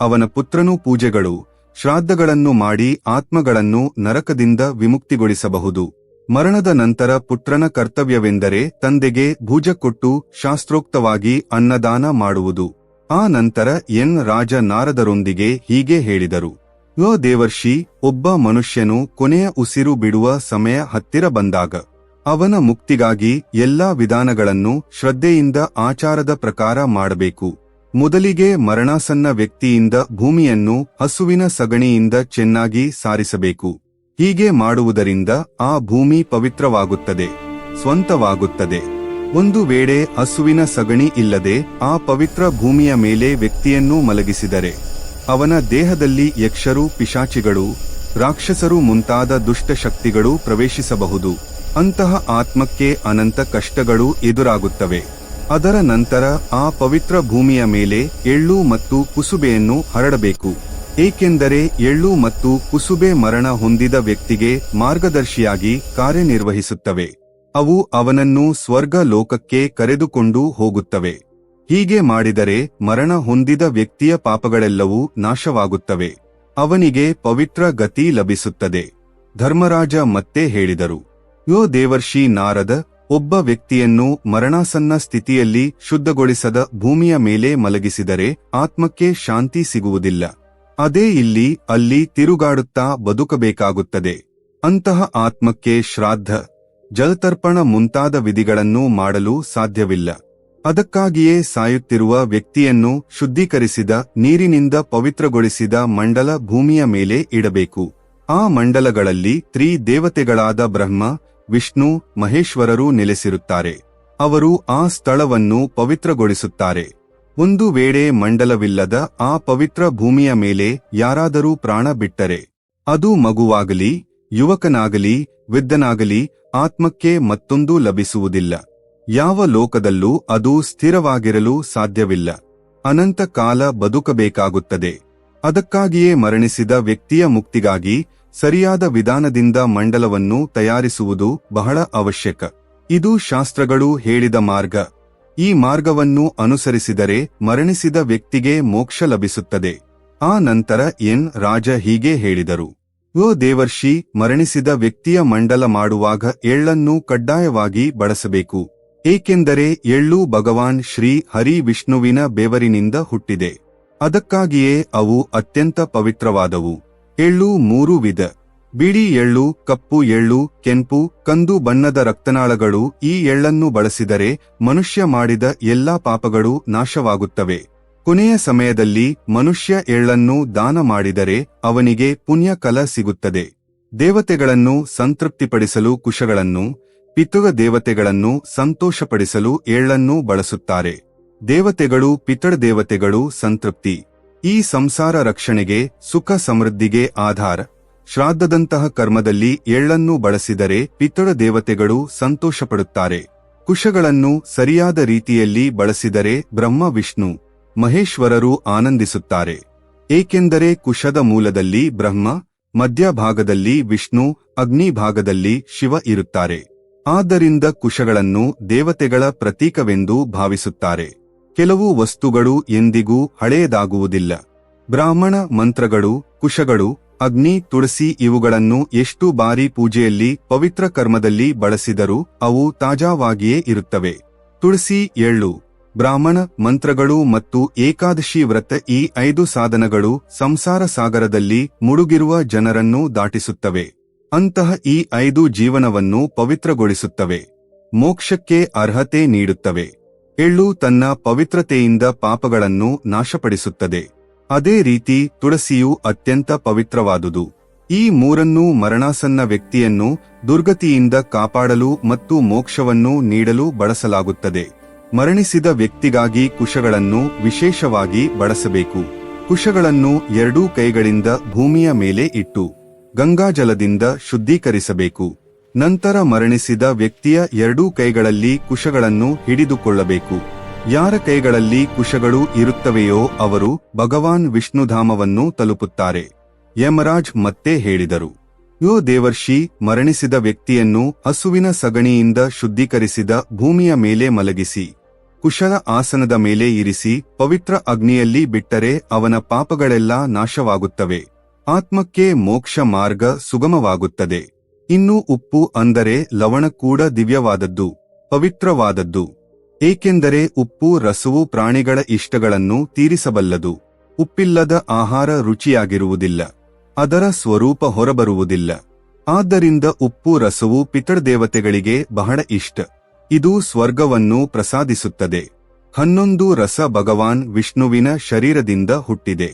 ಅವನ ಪುತ್ರನು ಪೂಜೆಗಳು, ಶ್ರಾದ್ದಗಳನ್ನು ಮಾಡಿ ಆತ್ಮಗಳನ್ನು ನರಕದಿಂದ ವಿಮುಕ್ತಿಗೊಳಿಸಬಹುದು. ಮರಣದ ನಂತರ ಪುತ್ರನ ಕರ್ತವ್ಯವೆಂದರೆ ತಂದೆಗೆ ಭುಜ ಕೊಟ್ಟು ಶಾಸ್ತ್ರೋಕ್ತವಾಗಿ ಅನ್ನದಾನ ಮಾಡುವುದು. ಆ ನಂತರ ರಾಜ ನಾರದರೊಂದಿಗೆ ಹೀಗೆ ಹೇಳಿದರು: ಓ ದೇವರ್ಷಿ, ಒಬ್ಬ ಮನುಷ್ಯನು ಕೊನೆಯ ಉಸಿರು ಬಿಡುವ ಸಮಯ ಹತ್ತಿರ ಬಂದಾಗ ಅವನ ಮುಕ್ತಿಗಾಗಿ ಎಲ್ಲಾ ವಿಧಾನಗಳನ್ನು ಶ್ರದ್ಧೆಯಿಂದ ಆಚಾರದ ಪ್ರಕಾರ ಮಾಡಬೇಕು. ಮೊದಲಿಗೆ ಮರಣಾಸನ್ನ ವ್ಯಕ್ತಿಯಿಂದ ಭೂಮಿಯನ್ನು ಹಸುವಿನ ಸಗಣಿಯಿಂದ ಚೆನ್ನಾಗಿ ಸಾರಿಸಬೇಕು. ಹೀಗೆ ಮಾಡುವುದರಿಂದ ಆ ಭೂಮಿ ಪವಿತ್ರವಾಗುತ್ತದೆ, ಸ್ವಂತವಾಗುತ್ತದೆ. ಒಂದು ವೇಳೆ ಹಸುವಿನ ಸಗಣಿ ಇಲ್ಲದೆ ಆ ಪವಿತ್ರ ಭೂಮಿಯ ಮೇಲೆ ವ್ಯಕ್ತಿಯನ್ನು ಮಲಗಿಸಿದರೆ ಅವನ ದೇಹದಲ್ಲಿ ಯಕ್ಷರು, ಪಿಶಾಚಿಗಳು, ರಾಕ್ಷಸರು ಮುಂತಾದ ದುಷ್ಟ ಶಕ್ತಿಗಳು ಪ್ರವೇಶಿಸಬಹುದು. ಅಂತಹ ಆತ್ಮಕ್ಕೆ ಅನಂತ ಕಷ್ಟಗಳು ಎದುರಾಗುತ್ತವೆ. ಅದರ ನಂತರ ಆ ಪವಿತ್ರ ಭೂಮಿಯ ಮೇಲೆ ಎಳ್ಳು ಮತ್ತು ಕುಸುಬೆಯನ್ನು ಹರಡಬೇಕು. ಏಕೆಂದರೆ ಎಳ್ಳು ಮತ್ತು ಕುಸುಬೆ ಮರಣ ಹೊಂದಿದ ವ್ಯಕ್ತಿಗೆ ಮಾರ್ಗದರ್ಶಿಯಾಗಿ ಕಾರ್ಯನಿರ್ವಹಿಸುತ್ತವೆ. ಅವು ಅವನನ್ನು ಸ್ವರ್ಗ ಲೋಕಕ್ಕೆ ಕರೆದುಕೊಂಡು ಹೋಗುತ್ತವೆ. ಹೀಗೆ ಮಾಡಿದರೆ ಮರಣ ಹೊಂದಿದ ವ್ಯಕ್ತಿಯ ಪಾಪಗಳೆಲ್ಲವೂ ನಾಶವಾಗುತ್ತವೆ. ಅವನಿಗೆ ಪವಿತ್ರ ಗತಿ ಲಭಿಸುತ್ತದೆ. ಧರ್ಮರಾಜ ಮತ್ತೆ ಹೇಳಿದರು: ಯೋ ದೇವರ್ಷಿ ನಾರದ, ಒಬ್ಬ ವ್ಯಕ್ತಿಯನ್ನು ಮರಣಾಸನ್ನ ಸ್ಥಿತಿಯಲ್ಲಿ ಶುದ್ಧಗೊಳಿಸದ ಭೂಮಿಯ ಮೇಲೆ ಮಲಗಿಸಿದರೆ ಆತ್ಮಕ್ಕೆ ಶಾಂತಿ ಸಿಗುವುದಿಲ್ಲ. ಅದೇ ಇಲ್ಲಿ ಅಲ್ಲಿ ತಿರುಗಾಡುತ್ತಾ ಬದುಕಬೇಕಾಗುತ್ತದೆ. ಅಂತಹ ಆತ್ಮಕ್ಕೆ ಶ್ರಾದ್ದ, ಜಲತರ್ಪಣ ಮುಂತಾದ ವಿಧಿಗಳನ್ನು ಮಾಡಲು ಸಾಧ್ಯವಿಲ್ಲ. ಅದಕ್ಕಾಗಿಯೇ ಸಾಯುತ್ತಿರುವ ವ್ಯಕ್ತಿಯನ್ನು ಶುದ್ಧೀಕರಿಸಿದ ನೀರಿನಿಂದ ಪವಿತ್ರಗೊಳಿಸಿದ ಮಂಡಲ ಭೂಮಿಯ ಮೇಲೆ ಇಡಬೇಕು. ಆ ಮಂಡಲಗಳಲ್ಲಿ ತ್ರಿದೇವತೆಗಳಾದ ಬ್ರಹ್ಮ, ವಿಷ್ಣು, ಮಹೇಶ್ವರರು ನೆಲೆಸಿರುತ್ತಾರೆ. ಅವರು ಆ ಸ್ಥಳವನ್ನು ಪವಿತ್ರಗೊಳಿಸುತ್ತಾರೆ. ಒಂದು ವೇಳೆ ಮಂಡಲವಿಲ್ಲದ ಆ ಪವಿತ್ರ ಭೂಮಿಯ ಮೇಲೆ ಯಾರಾದರೂ ಪ್ರಾಣ ಬಿಟ್ಟರೆ ಅದು ಮಗುವಾಗಲಿ, ಯುವಕನಾಗಲಿ, ವೃದ್ಧನಾಗಲಿ ಆತ್ಮಕ್ಕೆ ಮತ್ತೊಂದು ಲಭಿಸುವುದಿಲ್ಲ. ಯಾವ ಲೋಕದಲ್ಲೂ ಅದು ಸ್ಥಿರವಾಗಿರಲು ಸಾಧ್ಯವಿಲ್ಲ. ಅನಂತ ಕಾಲ ಬದುಕಬೇಕಾಗುತ್ತದೆ. ಅದಕ್ಕಾಗಿಯೇ ಮರಣಿಸಿದ ವ್ಯಕ್ತಿಯ ಮುಕ್ತಿಗಾಗಿ ಸರಿಯಾದ ವಿಧಾನದಿಂದ ಮಂಡಲವನ್ನು ತಯಾರಿಸುವುದು ಬಹಳ ಅವಶ್ಯಕ. ಇದು ಶಾಸ್ತ್ರಗಳು ಹೇಳಿದ ಮಾರ್ಗ. ಈ ಮಾರ್ಗವನ್ನು ಅನುಸರಿಸಿದರೆ ಮರಣಿಸಿದ ವ್ಯಕ್ತಿಗೆ ಮೋಕ್ಷ ಲಭಿಸುತ್ತದೆ. ಆ ನಂತರ ರಾಜ ಹೀಗೆ ಹೇಳಿದರು: ಓ ದೇವರ್ಷಿ, ಮರಣಿಸಿದ ವ್ಯಕ್ತಿಯ ಮಂಡಲ ಮಾಡುವಾಗ ಎಳ್ಳನ್ನು ಕಡ್ಡಾಯವಾಗಿ ಬಳಸಬೇಕು. ಏಕೆಂದರೆ ಎಳ್ಳು ಭಗವಾನ್ ಶ್ರೀ ಹರಿ ವಿಷ್ಣುವಿನ ಬೆವರಿನಿಂದ ಹುಟ್ಟಿದೆ. ಅದಕ್ಕಾಗಿಯೇ ಅವು ಅತ್ಯಂತ ಪವಿತ್ರವಾದವು. ಎಳ್ಳು 3 ವಿಧ: ಬಿಳಿ ಎಳ್ಳು, ಕಪ್ಪು ಎಳ್ಳು, ಕೆಂಪು, ಕಂದು ಬಣ್ಣದ ರಕ್ತನಾಳಗಳು. ಈ ಎಳ್ಳನ್ನು ಬಳಸಿದರೆ ಮನುಷ್ಯ ಮಾಡಿದ ಎಲ್ಲಾ ಪಾಪಗಳು ನಾಶವಾಗುತ್ತವೆ. ಕೊನೆಯ ಸಮಯದಲ್ಲಿ ಮನುಷ್ಯ ಎಳ್ಳನ್ನು ದಾನ ಮಾಡಿದರೆ ಅವನಿಗೆ ಪುಣ್ಯ ಕಲ ಸಿಗುತ್ತದೆ. ದೇವತೆಗಳನ್ನು ಸಂತೃಪ್ತಿಪಡಿಸಲು ಕುಶಗಳನ್ನು, ಪಿತೃ ದೇವತೆಗಳನ್ನು ಸಂತೋಷಪಡಿಸಲು ಎಳ್ಳನ್ನು ಬಳಸುತ್ತಾರೆ. ದೇವತೆಗಳು, ಪಿತೃ ದೇವತೆಗಳು ಸಂತೃಪ್ತಿ. ಈ ಸಂಸಾರ ರಕ್ಷಣೆಗೆ, ಸುಖ ಸಮೃದ್ಧಿಗೆ ಆಧಾರ. ಶ್ರಾದ್ದದಂತಹ ಕರ್ಮದಲ್ಲಿ ಎಳ್ಳನ್ನು ಬಳಸಿದರೆ ಪಿತೃ ದೇವತೆಗಳು ಸಂತೋಷಪಡುತ್ತಾರೆ. ಕುಶಗಳನ್ನು ಸರಿಯಾದ ರೀತಿಯಲ್ಲಿ ಬಳಸಿದರೆ ಬ್ರಹ್ಮ, ವಿಷ್ಣು, ಮಹೇಶ್ವರರು ಆನಂದಿಸುತ್ತಾರೆ. ಏಕೆಂದರೆ ಕುಶದ ಮೂಲದಲ್ಲಿ ಬ್ರಹ್ಮ, ಮಧ್ಯಭಾಗದಲ್ಲಿ ವಿಷ್ಣು, ಅಗ್ನಿ ಭಾಗದಲ್ಲಿ ಶಿವ ಇರುತ್ತಾರೆ. ಆದ್ದರಿಂದ ಕುಶಗಳನ್ನು ದೇವತೆಗಳ ಪ್ರತೀಕವೆಂದು ಭಾವಿಸುತ್ತಾರೆ. ಕೆಲವು ವಸ್ತುಗಳು ಎಂದಿಗೂ ಹಳೆಯದಾಗುವುದಿಲ್ಲ. ಬ್ರಾಹ್ಮಣ ಮಂತ್ರಗಳು, ಕುಶಗಳು, ಅಗ್ನಿ, ತುಳಸಿ ಇವುಗಳನ್ನು ಎಷ್ಟು ಬಾರಿ ಪೂಜೆಯಲ್ಲಿ, ಪವಿತ್ರ ಕರ್ಮದಲ್ಲಿ ಬಳಸಿದರೂ ಅವು ತಾಜಾವಾಗಿಯೇ ಇರುತ್ತವೆ. ತುಳಸಿ, ಎಳ್ಳು, ಬ್ರಾಹ್ಮಣ ಮಂತ್ರಗಳು ಮತ್ತು ಏಕಾದಶಿ ವ್ರತ ಈ 5 ಸಾಧನಗಳು ಸಂಸಾರ ಸಾಗರದಲ್ಲಿ ಮುಳುಗಿರುವ ಜನರನ್ನು ದಾಟಿಸುತ್ತವೆ. ಅಂತಹ ಈ 5 ಜೀವನವನ್ನು ಪವಿತ್ರಗೊಳಿಸುತ್ತವೆ, ಮೋಕ್ಷಕ್ಕೆ ಅರ್ಹತೆ ನೀಡುತ್ತವೆ. ಎಳ್ಳು ತನ್ನ ಪವಿತ್ರತೆಯಿಂದ ಪಾಪಗಳನ್ನು ನಾಶಪಡಿಸುತ್ತದೆ. ಅದೇ ರೀತಿ ತುಳಸಿಯು ಅತ್ಯಂತ ಪವಿತ್ರವಾದುದು. ಈ ಮೂರನ್ನೂ ಮರಣಾಸನ್ನ ವ್ಯಕ್ತಿಯನ್ನು ದುರ್ಗತಿಯಿಂದ ಕಾಪಾಡಲು ಮತ್ತು ಮೋಕ್ಷವನ್ನು ನೀಡಲು ಬಳಸಲಾಗುತ್ತದೆ. ಮರಣಿಸಿದ ವ್ಯಕ್ತಿಗಾಗಿ ಕುಶಗಳನ್ನು ವಿಶೇಷವಾಗಿ ಬಳಸಬೇಕು. ಕುಶಗಳನ್ನು 2 ಕೈಗಳಿಂದ ಭೂಮಿಯ ಮೇಲೆ ಇಟ್ಟು ಗಂಗಾಜಲದಿಂದ ಶುದ್ಧೀಕರಿಸಬೇಕು. ನಂತರ ಮರಣಿಸಿದ ವ್ಯಕ್ತಿಯ 2 ಕೈಗಳಲ್ಲಿ ಕುಶಗಳನ್ನು ಹಿಡಿದುಕೊಳ್ಳಬೇಕು. ಯಾರ ಕೈಗಳಲ್ಲಿ ಕುಶಗಳು ಇರುತ್ತವೆಯೋ ಅವರು ಭಗವಾನ್ ವಿಷ್ಣುಧಾಮವನ್ನು ತಲುಪುತ್ತಾರೆ. ಯಮರಾಜ್ ಮತ್ತೆ ಹೇಳಿದರು, ಯೋ ದೇವರ್ಷಿ, ಮರಣಿಸಿದ ವ್ಯಕ್ತಿಯನ್ನು ಹಸುವಿನ ಸಗಣಿಯಿಂದ ಶುದ್ಧೀಕರಿಸಿದ ಭೂಮಿಯ ಮೇಲೆ ಮಲಗಿಸಿ ಕುಶಲ ಆಸನದ ಮೇಲೆ ಇರಿಸಿ ಪವಿತ್ರ ಅಗ್ನಿಯಲ್ಲಿ ಬಿಟ್ಟರೆ ಅವನ ಪಾಪಗಳೆಲ್ಲ ನಾಶವಾಗುತ್ತವೆ. ಆತ್ಮಕ್ಕೆ ಮೋಕ್ಷ ಮಾರ್ಗ ಸುಗಮವಾಗುತ್ತದೆ. ಇನ್ನು ಉಪ್ಪು ಅಂದರೆ ಲವಣ ಕೂಡ ದಿವ್ಯವಾದದ್ದು, ಪವಿತ್ರವಾದದ್ದು. ಏಕೆಂದರೆ ಉಪ್ಪು ರಸವು ಪ್ರಾಣಿಗಳ ಇಷ್ಟಗಳನ್ನು ತೀರಿಸಬಲ್ಲದು. ಉಪ್ಪಿಲ್ಲದ ಆಹಾರ ರುಚಿಯಾಗಿರುವುದಿಲ್ಲ, ಅದರ ಸ್ವರೂಪ ಹೊರಬರುವುದಿಲ್ಲ. ಆದ್ದರಿಂದ ಉಪ್ಪು ರಸವು ಪಿತೃದೇವತೆಗಳಿಗೆ ಬಹಳ ಇಷ್ಟ. ಇದು ಸ್ವರ್ಗವನ್ನು ಪ್ರಸಾದಿಸುತ್ತದೆ. 11 ರಸ ಭಗವಾನ್ ವಿಷ್ಣುವಿನ ಶರೀರದಿಂದ ಹುಟ್ಟಿದೆ.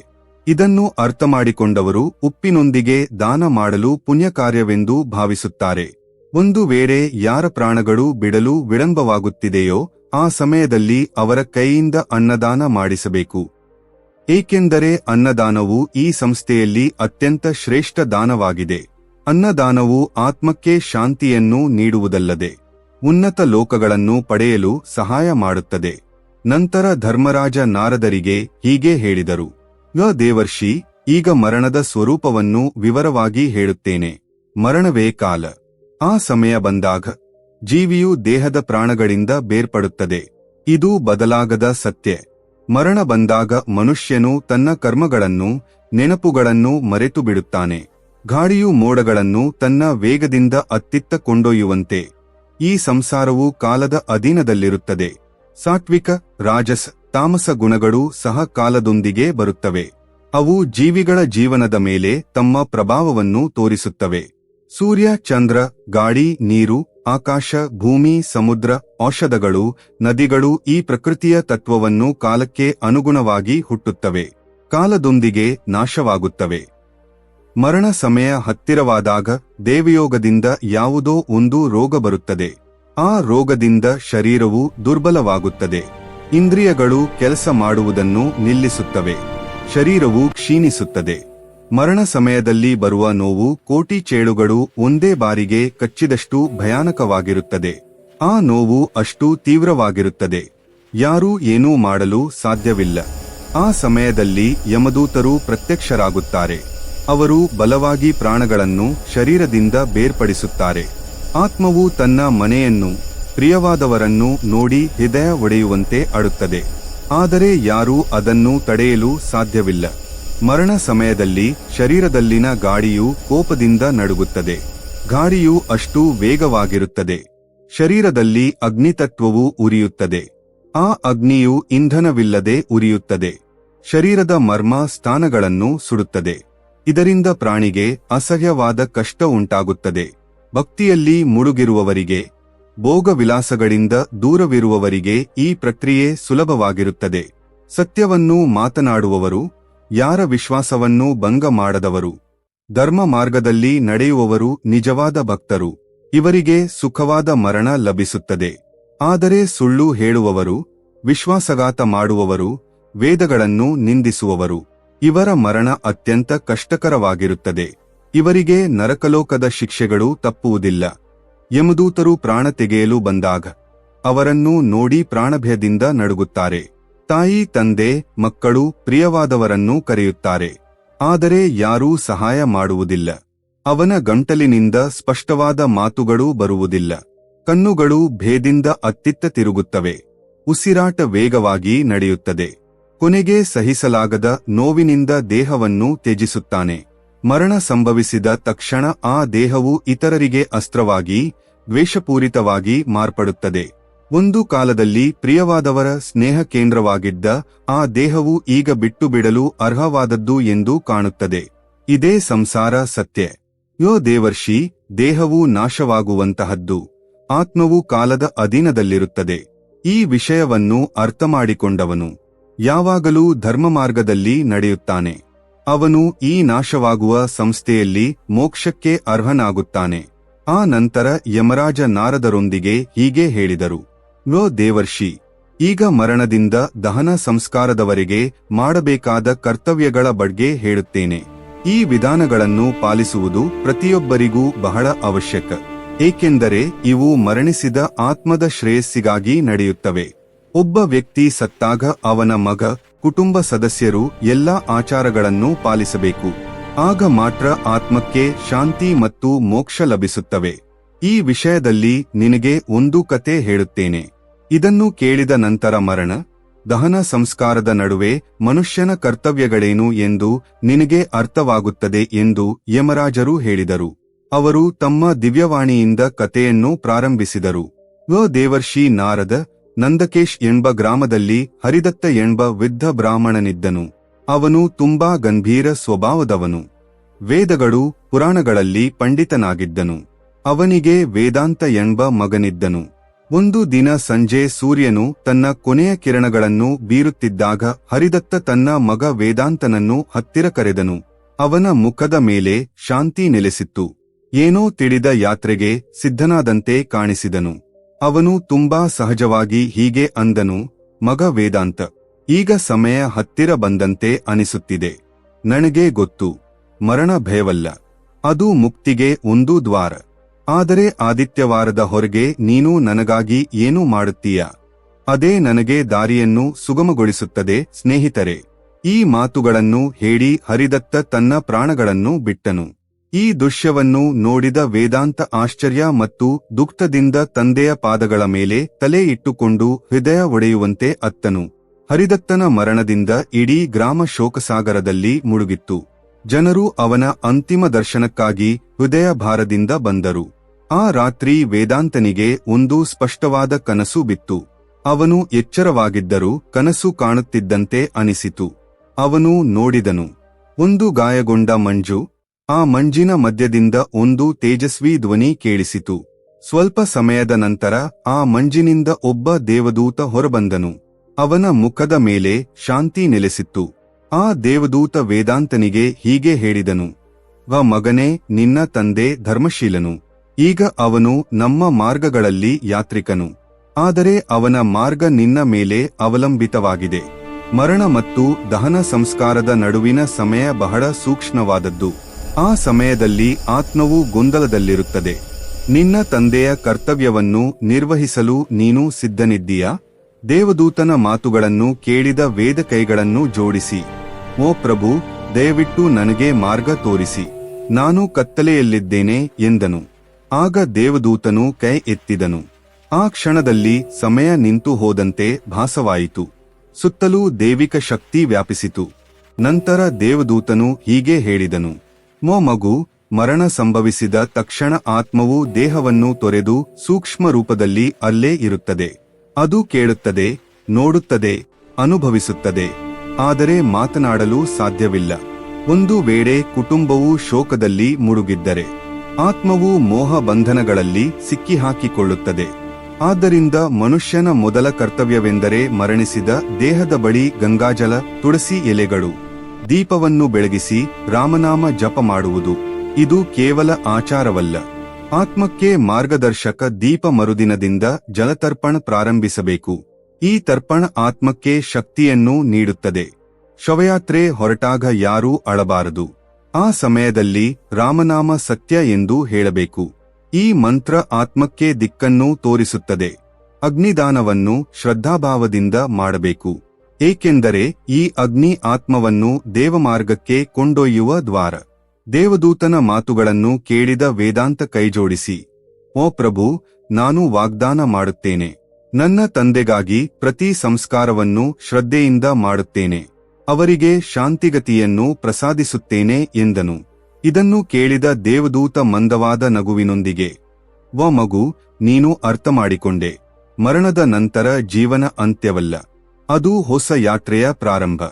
ಇದನ್ನು ಅರ್ಥಮಾಡಿಕೊಂಡವರು ಉಪ್ಪಿನೊಂದಿಗೆ ದಾನ ಮಾಡಲು ಪುಣ್ಯಕಾರ್ಯವೆಂದು ಭಾವಿಸುತ್ತಾರೆ. ಒಂದು ವೇಳೆ ಯಾರ ಪ್ರಾಣಗಳು ಬಿಡಲು ವಿಳಂಬವಾಗುತ್ತಿದೆಯೋ ಆ ಸಮಯದಲ್ಲಿ ಅವರ ಕೈಯಿಂದ ಅನ್ನದಾನ ಮಾಡಿಸಬೇಕು. ಏಕೆಂದರೆ ಅನ್ನದಾನವು ಈ ಸಂಸ್ಥೆಯಲ್ಲಿ ಅತ್ಯಂತ ಶ್ರೇಷ್ಠ ದಾನವಾಗಿದೆ. ಅನ್ನದಾನವು ಆತ್ಮಕ್ಕೆ ಶಾಂತಿಯನ್ನು ನೀಡುವುದಲ್ಲದೆ ಉನ್ನತ ಲೋಕಗಳನ್ನು ಪಡೆಯಲು ಸಹಾಯ ಮಾಡುತ್ತದೆ. ನಂತರ ಧರ್ಮರಾಜ ನಾರದರಿಗೆ ಹೀಗೆ ಹೇಳಿದರು, ಯ ದೇವರ್ಷಿ, ಈಗ ಮರಣದ ಸ್ವರೂಪವನ್ನು ವಿವರವಾಗಿ ಹೇಳುತ್ತೇನೆ. ಮರಣವೇ ಕಾಲ. ಆ ಸಮಯ ಬಂದಾಗ ಜೀವಿಯು ದೇಹದ ಪ್ರಾಣಗಳಿಂದ ಬೇರ್ಪಡುತ್ತದೆ. ಇದು ಬದಲಾಗದ ಸತ್ಯ. ಮರಣ ಬಂದಾಗ ಮನುಷ್ಯನು ತನ್ನ ಕರ್ಮಗಳನ್ನು, ನೆನಪುಗಳನ್ನು ಮರೆತು ಬಿಡುತ್ತಾನೆ. ಗಾಳಿಯು ಮೋಡಗಳನ್ನು ತನ್ನ ವೇಗದಿಂದ ಅತ್ತಿತ್ತ ಕೊಂಡೊಯ್ಯುವಂತೆ ಈ ಸಂಸಾರವು ಕಾಲದ ಅಧೀನದಲ್ಲಿರುತ್ತದೆ. ಸಾತ್ವಿಕ, ರಾಜಸ, ತಾಮಸ ಗುಣಗಳು ಸಹ ಕಾಲದೊಂದಿಗೆ ಬರುತ್ತವೆ. ಅವು ಜೀವಿಗಳ ಜೀವನದ ಮೇಲೆ ತಮ್ಮ ಪ್ರಭಾವವನ್ನು ತೋರಿಸುತ್ತವೆ. ಸೂರ್ಯ, ಚಂದ್ರ, ಗಾಳಿ, ನೀರು, ಆಕಾಶ, ಭೂಮಿ, ಸಮುದ್ರ, ಔಷಧಗಳು, ನದಿಗಳು ಈ ಪ್ರಕೃತಿಯ ತತ್ವವನ್ನು ಕಾಲಕ್ಕೆ ಅನುಗುಣವಾಗಿ ಹುಟ್ಟುತ್ತವೆ, ಕಾಲದೊಂದಿಗೆ ನಾಶವಾಗುತ್ತವೆ. ಮರಣ ಸಮಯ ಹತ್ತಿರವಾದಾಗ ದೇವಯೋಗದಿಂದ ಯಾವುದೋ ಒಂದು ರೋಗ ಬರುತ್ತದೆ. ಆ ರೋಗದಿಂದ ಶರೀರವು ದುರ್ಬಲವಾಗುತ್ತದೆ. ಇಂದ್ರಿಯಗಳು ಕೆಲಸ ಮಾಡುವುದನ್ನು ನಿಲ್ಲಿಸುತ್ತವೆ. ಶರೀರವು ಕ್ಷೀಣಿಸುತ್ತದೆ. ಮರಣ ಸಮಯದಲ್ಲಿ ಬರುವ ನೋವು ಕೋಟಿ ಚೇಳುಗಳು ಒಂದೇ ಬಾರಿಗೆ ಕಚ್ಚಿದಷ್ಟು ಭಯಾನಕವಾಗಿರುತ್ತದೆ. ಆ ನೋವು ಅಷ್ಟು ತೀವ್ರವಾಗಿರುತ್ತದೆ, ಯಾರೂ ಏನೂ ಮಾಡಲು ಸಾಧ್ಯವಿಲ್ಲ. ಆ ಸಮಯದಲ್ಲಿ ಯಮದೂತರು ಪ್ರತ್ಯಕ್ಷರಾಗುತ್ತಾರೆ. ಅವರು ಬಲವಾಗಿ ಪ್ರಾಣಗಳನ್ನು ಶರೀರದಿಂದ ಬೇರ್ಪಡಿಸುತ್ತಾರೆ. ಆತ್ಮವು ತನ್ನ ಮನೆಯನ್ನು, ಪ್ರಿಯವಾದವರನ್ನು ನೋಡಿ ಹೃದಯ ಒಡೆಯುವಂತೆ ಅಳುತ್ತದೆ. ಆದರೆ ಯಾರೂ ಅದನ್ನು ತಡೆಯಲು ಸಾಧ್ಯವಿಲ್ಲ. ಮರಣ ಸಮಯದಲ್ಲಿ ಶರೀರದಲ್ಲಿನ ಗಾಳಿಯು ಕೋಪದಿಂದ ನಡುಗುತ್ತದೆ. ಗಾಳಿಯು ಅಷ್ಟು ವೇಗವಾಗಿರುತ್ತದೆ. ಶರೀರದಲ್ಲಿ ಅಗ್ನಿತತ್ವವು ಉರಿಯುತ್ತದೆ. ಆ ಅಗ್ನಿಯು ಇಂಧನವಿಲ್ಲದೆ ಉರಿಯುತ್ತದೆ. ಶರೀರದ ಮರ್ಮ ಸ್ಥಾನಗಳನ್ನು ಸುಡುತ್ತದೆ. ಇದರಿಂದ ಪ್ರಾಣಿಗೆ ಅಸಹ್ಯವಾದ ಕಷ್ಟ ಉಂಟಾಗುತ್ತದೆ. ಭಕ್ತಿಯಲ್ಲಿ ಮುಳುಗಿರುವವರಿಗೆ, ಭೋಗವಿಲಾಸಗಳಿಂದ ದೂರವಿರುವವರಿಗೆ ಈ ಪ್ರಕ್ರಿಯೆ ಸುಲಭವಾಗಿರುತ್ತದೆ. ಸತ್ಯವನ್ನು ಮಾತನಾಡುವವರು, ಯಾರ ವಿಶ್ವಾಸವನ್ನು ಭಂಗ ಮಾಡದವರು, ಧರ್ಮ ಮಾರ್ಗದಲ್ಲಿ ನಡೆಯುವವರು ನಿಜವಾದ ಭಕ್ತರು. ಇವರಿಗೆ ಸುಖವಾದ ಮರಣ ಲಭಿಸುತ್ತದೆ. ಆದರೆ ಸುಳ್ಳು ಹೇಳುವವರು, ವಿಶ್ವಾಸಘಾತ ಮಾಡುವವರು, ವೇದಗಳನ್ನು ನಿಂದಿಸುವವರು, ಇವರ ಮರಣ ಅತ್ಯಂತ ಕಷ್ಟಕರವಾಗಿರುತ್ತದೆ. ಇವರಿಗೆ ನರಕಲೋಕದ ಶಿಕ್ಷೆಗಳು ತಪ್ಪುವುದಿಲ್ಲ. ಯಮದೂತರು ಪ್ರಾಣ ತೆಗೆಯಲು ಬಂದಾಗ ಅವರನ್ನು ನೋಡಿ ಪ್ರಾಣಭಯದಿಂದ ನಡುಗುತ್ತಾರೆ. ತಾಯಿ, ತಂದೆ, ಮಕ್ಕಳು, ಪ್ರಿಯವಾದವರನ್ನು ಕರೆಯುತ್ತಾರೆ. ಆದರೆ ಯಾರೂ ಸಹಾಯ ಮಾಡುವುದಿಲ್ಲ. ಅವನ ಗಂಟಲಿನಿಂದ ಸ್ಪಷ್ಟವಾದ ಮಾತುಗಳು ಬರುವುದಿಲ್ಲ. ಕಣ್ಣುಗಳು ಭೇದಿಂದ ಅತ್ತಿತ್ತ ತಿರುಗುತ್ತವೆ. ಉಸಿರಾಟ ವೇಗವಾಗಿ ನಡೆಯುತ್ತದೆ. ಕೊನೆಗೆ ಸಹಿಸಲಾಗದ ನೋವಿನಿಂದ ದೇಹವನ್ನು ತ್ಯಜಿಸುತ್ತಾನೆ. ಮರಣ ಸಂಭವಿಸಿದ ತಕ್ಷಣ ಆ ದೇಹವು ಇತರರಿಗೆ ಅಸ್ತ್ರವಾಗಿ, ದ್ವೇಷಪೂರಿತವಾಗಿ ಮಾರ್ಪಡುತ್ತದೆ. ಒಂದು ಕಾಲದಲ್ಲಿ ಪ್ರಿಯವಾದವರ ಸ್ನೇಹ ಕೇಂದ್ರವಾಗಿದ್ದ ಆ ದೇಹವು ಈಗ ಬಿಟ್ಟು ಬಿಡಲು ಅರ್ಹವಾದದ್ದು ಎಂದು ಕಾಣುತ್ತದೆ. ಇದೇ ಸಂಸಾರ ಸತ್ಯ. ಯೋ ದೇವರ್ಷಿ, ದೇಹವು ನಾಶವಾಗುವಂತಹದ್ದು, ಆತ್ಮವು ಕಾಲದ ಅಧೀನದಲ್ಲಿರುತ್ತದೆ. ಈ ವಿಷಯವನ್ನು ಅರ್ಥಮಾಡಿಕೊಂಡವನು ಯಾವಾಗಲೂ ಧರ್ಮಮಾರ್ಗದಲ್ಲಿ ನಡೆಯುತ್ತಾನೆ. ಅವನು ಈ ನಾಶವಾಗುವ ಸಂಸ್ಥೆಯಲ್ಲಿ ಮೋಕ್ಷಕ್ಕೆ ಅರ್ಹನಾಗುತ್ತಾನೆ. ಆ ನಂತರ ಯಮರಾಜ ನಾರದರೊಂದಿಗೆ ಹೀಗೆ ಹೇಳಿದರು: ಯೋ ದೇವರ್ಷಿ, ಈಗ ಮರಣದಿಂದ ದಹನ ಸಂಸ್ಕಾರದವರೆಗೆ ಮಾಡಬೇಕಾದ ಕರ್ತವ್ಯಗಳ ಬಗ್ಗೆ ಹೇಳುತ್ತೇನೆ. ಈ ವಿಧಾನಗಳನ್ನು ಪಾಲಿಸುವುದು ಪ್ರತಿಯೊಬ್ಬರಿಗೂ ಬಹಳ ಅವಶ್ಯಕ, ಏಕೆಂದರೆ ಇವು ಮರಣಿಸಿದ ಆತ್ಮದ ಶ್ರೇಯಸ್ಸಿಗಾಗಿ ನಡೆಯುತ್ತವೆ. ಒಬ್ಬ ವ್ಯಕ್ತಿ ಸತ್ತಾಗ ಅವನ ಮಗ, ಕುಟುಂಬ ಸದಸ್ಯರು ಎಲ್ಲಾ ಆಚಾರಗಳನ್ನು ಪಾಲಿಸಬೇಕು. ಆಗ ಮಾತ್ರ ಆತ್ಮಕ್ಕೆ ಶಾಂತಿ ಮತ್ತು ಮೋಕ್ಷ ಲಭಿಸುತ್ತವೆ. ಈ ವಿಷಯದಲ್ಲಿ ನಿನಗೆ ಒಂದು ಕತೆ ಹೇಳುತ್ತೇನೆ. ಇದನ್ನು ಕೇಳಿದ ನಂತರ ಮರಣ, ದಹನ ಸಂಸ್ಕಾರದ ನಡುವೆ ಮನುಷ್ಯನ ಕರ್ತವ್ಯಗಳೇನು ಎಂದು ನಿನಗೆ ಅರ್ಥವಾಗುತ್ತದೆ ಎಂದು ಯಮರಾಜರು ಹೇಳಿದರು. ಅವರು ತಮ್ಮ ದಿವ್ಯವಾಣಿಯಿಂದ ಕಥೆಯನ್ನು ಪ್ರಾರಂಭಿಸಿದರು. ಓ ದೇವರ್ಷಿ ನಾರದ, ನಂದಕೇಶ್ ಎಂಬ ಗ್ರಾಮದಲ್ಲಿ ಹರಿದತ್ತ ಎಂಬ ವೃದ್ಧ ಬ್ರಾಹ್ಮಣನಿದ್ದನು. ಅವನು ತುಂಬಾ ಗಂಭೀರ ಸ್ವಭಾವದವನು. ವೇದಗಳು, ಪುರಾಣಗಳಲ್ಲಿ ಪಂಡಿತನಾಗಿದ್ದನು. ಅವನಿಗೆ ವೇದಾಂತ ಎಂಬ ಮಗನಿದ್ದನು. ಒಂದು ದಿನ ಸಂಜೆ ಸೂರ್ಯನು ತನ್ನ ಕೊನೆಯ ಕಿರಣಗಳನ್ನು ಬೀರುತ್ತಿದ್ದಾಗ ಹರಿದತ್ತ ತನ್ನ ಮಗ ವೇದಾಂತನನ್ನು ಹತ್ತಿರ ಕರೆದನು. ಅವನ ಮುಖದ ಮೇಲೆ ಶಾಂತಿ ನೆಲೆಸಿತ್ತು. ಏನೋ ತಿಳಿದ ಯಾತ್ರೆಗೆ ಸಿದ್ಧನಾದಂತೆ ಕಾಣಿಸಿದನು. ಅವನು ತುಂಬಾ ಸಹಜವಾಗಿ ಹೀಗೆ ಅಂದನು: ಮಗ ವೇದಾಂತ, ಈಗ ಸಮಯ ಹತ್ತಿರ ಬಂದಂತೆ ಅನಿಸುತ್ತಿದೆ. ನನಗೆ ಗೊತ್ತು, ಮರಣ ಭಯವಲ್ಲ, ಅದು ಮುಕ್ತಿಗೆ ಒಂದು ದ್ವಾರ. ಆದರೆ ಆದಿತ್ಯವಾರದ ಹೊರಗೆ ನೀನು ನನಗಾಗಿ ಏನು ಮಾಡುತ್ತೀಯ? ಅದೇ ನನಗೆ ದಾರಿಯನ್ನು ಸುಗಮಗೊಳಿಸುತ್ತದೆ ಸ್ನೇಹಿತರೆ. ಈ ಮಾತುಗಳನ್ನು ಹೇಳಿ ಹರಿದತ್ತ ತನ್ನ ಪ್ರಾಣಗಳನ್ನು ಬಿಟ್ಟನು. ಈ ದೃಶ್ಯವನ್ನು ನೋಡಿದ ವೇದಾಂತ ಆಶ್ಚರ್ಯ ಮತ್ತು ದುಃಖದಿಂದ ತಂದೆಯ ಪಾದಗಳ ಮೇಲೆ ತಲೆ ಇಟ್ಟುಕೊಂಡು ಹೃದಯ ಒಡೆಯುವಂತೆ ಅತ್ತನು. ಹರಿದತ್ತನ ಮರಣದಿಂದ ಇಡೀ ಗ್ರಾಮ ಶೋಕಸಾಗರದಲ್ಲಿ ಮುಳುಗಿತ್ತು. ಜನರು ಅವನ ಅಂತಿಮ ದರ್ಶನಕ್ಕಾಗಿ ಹೃದಯ ಭಾರದಿಂದ ಬಂದರು. ಆ ರಾತ್ರಿ ವೇದಾಂತನಿಗೆ ಒಂದು ಸ್ಪಷ್ಟವಾದ ಕನಸು ಬಿತ್ತು. ಅವನು ಎಚ್ಚರವಾಗಿದ್ದರೂ ಕನಸು ಕಾಣುತ್ತಿದ್ದಂತೆ ಅನಿಸಿತು. ಅವನು ನೋಡಿದನು ಒಂದು ಗಾಯಗೊಂಡ ಮಂಜು. ಆ ಮಂಜಿನ ಮಧ್ಯದಿಂದ ಒಂದು ತೇಜಸ್ವಿ ಧ್ವನಿ ಕೇಳಿಸಿತು. ಸ್ವಲ್ಪ ಸಮಯದ ನಂತರ ಆ ಮಂಜಿನಿಂದ ಒಬ್ಬ ದೇವದೂತ ಹೊರಬಂದನು. ಅವನ ಮುಖದ ಮೇಲೆ ಶಾಂತಿ ನೆಲೆಸಿತ್ತು. ಆ ದೇವದೂತ ವೇದಾಂತನಿಗೆ ಹೀಗೆ ಹೇಳಿದನು: ಮಗನೇ, ನಿನ್ನ ತಂದೆ ಧರ್ಮಶೀಲನು. ಈಗ ಅವನು ನಮ್ಮ ಮಾರ್ಗಗಳಲ್ಲಿ ಯಾತ್ರಿಕನು. ಆದರೆ ಅವನ ಮಾರ್ಗ ನಿನ್ನ ಮೇಲೆ ಅವಲಂಬಿತವಾಗಿದೆ. ಮರಣ ಮತ್ತು ದಹನ ಸಂಸ್ಕಾರದ ನಡುವಿನ ಸಮಯ ಬಹಳ ಸೂಕ್ಷ್ಮವಾದದ್ದು. ಆ ಸಮಯದಲ್ಲಿ ಆತ್ಮವು ಗೊಂದಲದಲ್ಲಿರುತ್ತದೆ. ನಿನ್ನ ತಂದೆಯ ಕರ್ತವ್ಯವನ್ನು ನಿರ್ವಹಿಸಲು ನೀನು ಸಿದ್ಧನಿದ್ದೀಯಾ? ದೇವದೂತನ ಮಾತುಗಳನ್ನು ಕೇಳಿದ ವೇದ ಕೈಗಳನ್ನು ಜೋಡಿಸಿ, ಓ ಪ್ರಭು, ದಯವಿಟ್ಟು ನನಗೆ ಮಾರ್ಗ ತೋರಿಸಿ, ನಾನು ಕತ್ತಲೆಯಲ್ಲಿದ್ದೇನೆ ಎಂದನು. ಆಗ ದೇವದೂತನು ಕೈ ಎತ್ತಿದನು. ಆ ಕ್ಷಣದಲ್ಲಿ ಸಮಯ ನಿಂತು ಹೋದಂತೆ ಭಾಸವಾಯಿತು. ಸುತ್ತಲೂ ದೈವಿಕ ಶಕ್ತಿ ವ್ಯಾಪಿಸಿತು. ನಂತರ ದೇವದೂತನು ಹೀಗೆ ಹೇಳಿದನು: ಮಗು, ಮರಣ ಸಂಭವಿಸಿದ ತಕ್ಷಣ ಆತ್ಮವು ದೇಹವನ್ನು ತೊರೆದು ಸೂಕ್ಷ್ಮ ರೂಪದಲ್ಲಿ ಅಲ್ಲೇ ಇರುತ್ತದೆ. ಅದು ಕೇಳುತ್ತದೆ, ನೋಡುತ್ತದೆ, ಅನುಭವಿಸುತ್ತದೆ, ಆದರೆ ಮಾತನಾಡಲು ಸಾಧ್ಯವಿಲ್ಲ. ಒಂದು ವೇಳೆ ಕುಟುಂಬವು ಶೋಕದಲ್ಲಿ ಮುಳುಗಿದ್ದರೆ ಆತ್ಮವು ಮೋಹ ಬಂಧನಗಳಲ್ಲಿ ಸಿಕ್ಕಿಹಾಕಿಕೊಳ್ಳುತ್ತದೆ. ಆದ್ದರಿಂದ ಮನುಷ್ಯನ ಮೊದಲ ಕರ್ತವ್ಯವೆಂದರೆ ಮರಣಿಸಿದ ದೇಹದ ಬಳಿ ಗಂಗಾಜಲ, ತುಳಸಿ ಎಲೆಗಳು, ದೀಪವನ್ನು ಬೆಳಗಿಸಿ ರಾಮನಾಮ ಜಪ ಮಾಡುವುದು. ಇದು ಕೇವಲ ಆಚಾರವಲ್ಲ, ಆತ್ಮಕ್ಕೆ ಮಾರ್ಗದರ್ಶಕ ದೀಪ. ಮರುದಿನದಿಂದ ಜಲತರ್ಪಣ ಪ್ರಾರಂಭಿಸಬೇಕು. ಈ ತರ್ಪಣ ಆತ್ಮಕ್ಕೆ ಶಕ್ತಿಯನ್ನು ನೀಡುತ್ತದೆ. ಶವಯಾತ್ರೆ ಹೊರಟಾಗ ಯಾರೂ ಅಳಬಾರದು. ಆ ಸಮಯದಲ್ಲಿ ರಾಮನಾಮ ಸತ್ಯ ಎಂದು ಹೇಳಬೇಕು. ಈ ಮಂತ್ರ ಆತ್ಮಕ್ಕೆ ದಿಕ್ಕನ್ನು ತೋರಿಸುತ್ತದೆ. ಅಗ್ನಿದಾನವನ್ನು ಶ್ರದ್ಧಾಭಾವದಿಂದ ಮಾಡಬೇಕು, ಏಕೆಂದರೆ ಈ ಅಗ್ನಿ ಆತ್ಮವನ್ನು ದೇವಮಾರ್ಗಕ್ಕೆ ಕೊಂಡೊಯ್ಯುವ ದ್ವಾರ. ದೇವದೂತನ ಮಾತುಗಳನ್ನು ಕೇಳಿದ ವೇದಾಂತ ಕೈಜೋಡಿಸಿ, ಓ ಪ್ರಭು, ನಾನು ವಾಗ್ದಾನ ಮಾಡುತ್ತೇನೆ. ನನ್ನ ತಂದೆಗಾಗಿ ಪ್ರತಿ ಸಂಸ್ಕಾರವನ್ನು ಶ್ರದ್ಧೆಯಿಂದ ಮಾಡುತ್ತೇನೆ. ಅವರಿಗೆ ಶಾಂತಿಗತಿಯನ್ನು ಪ್ರಸಾದಿಸುತ್ತೇನೆ ಎಂದನು. ಇದನ್ನು ಕೇಳಿದ ದೇವದೂತ ಮಂದವಾದ ನಗುವಿನೊಂದಿಗೆ, ಮಗು, ನೀನು ಅರ್ಥಮಾಡಿಕೊಂಡೆ. ಮರಣದ ನಂತರ ಜೀವನ ಅಂತ್ಯವಲ್ಲ, ಅದು ಹೊಸ ಯಾತ್ರೆಯ ಪ್ರಾರಂಭ.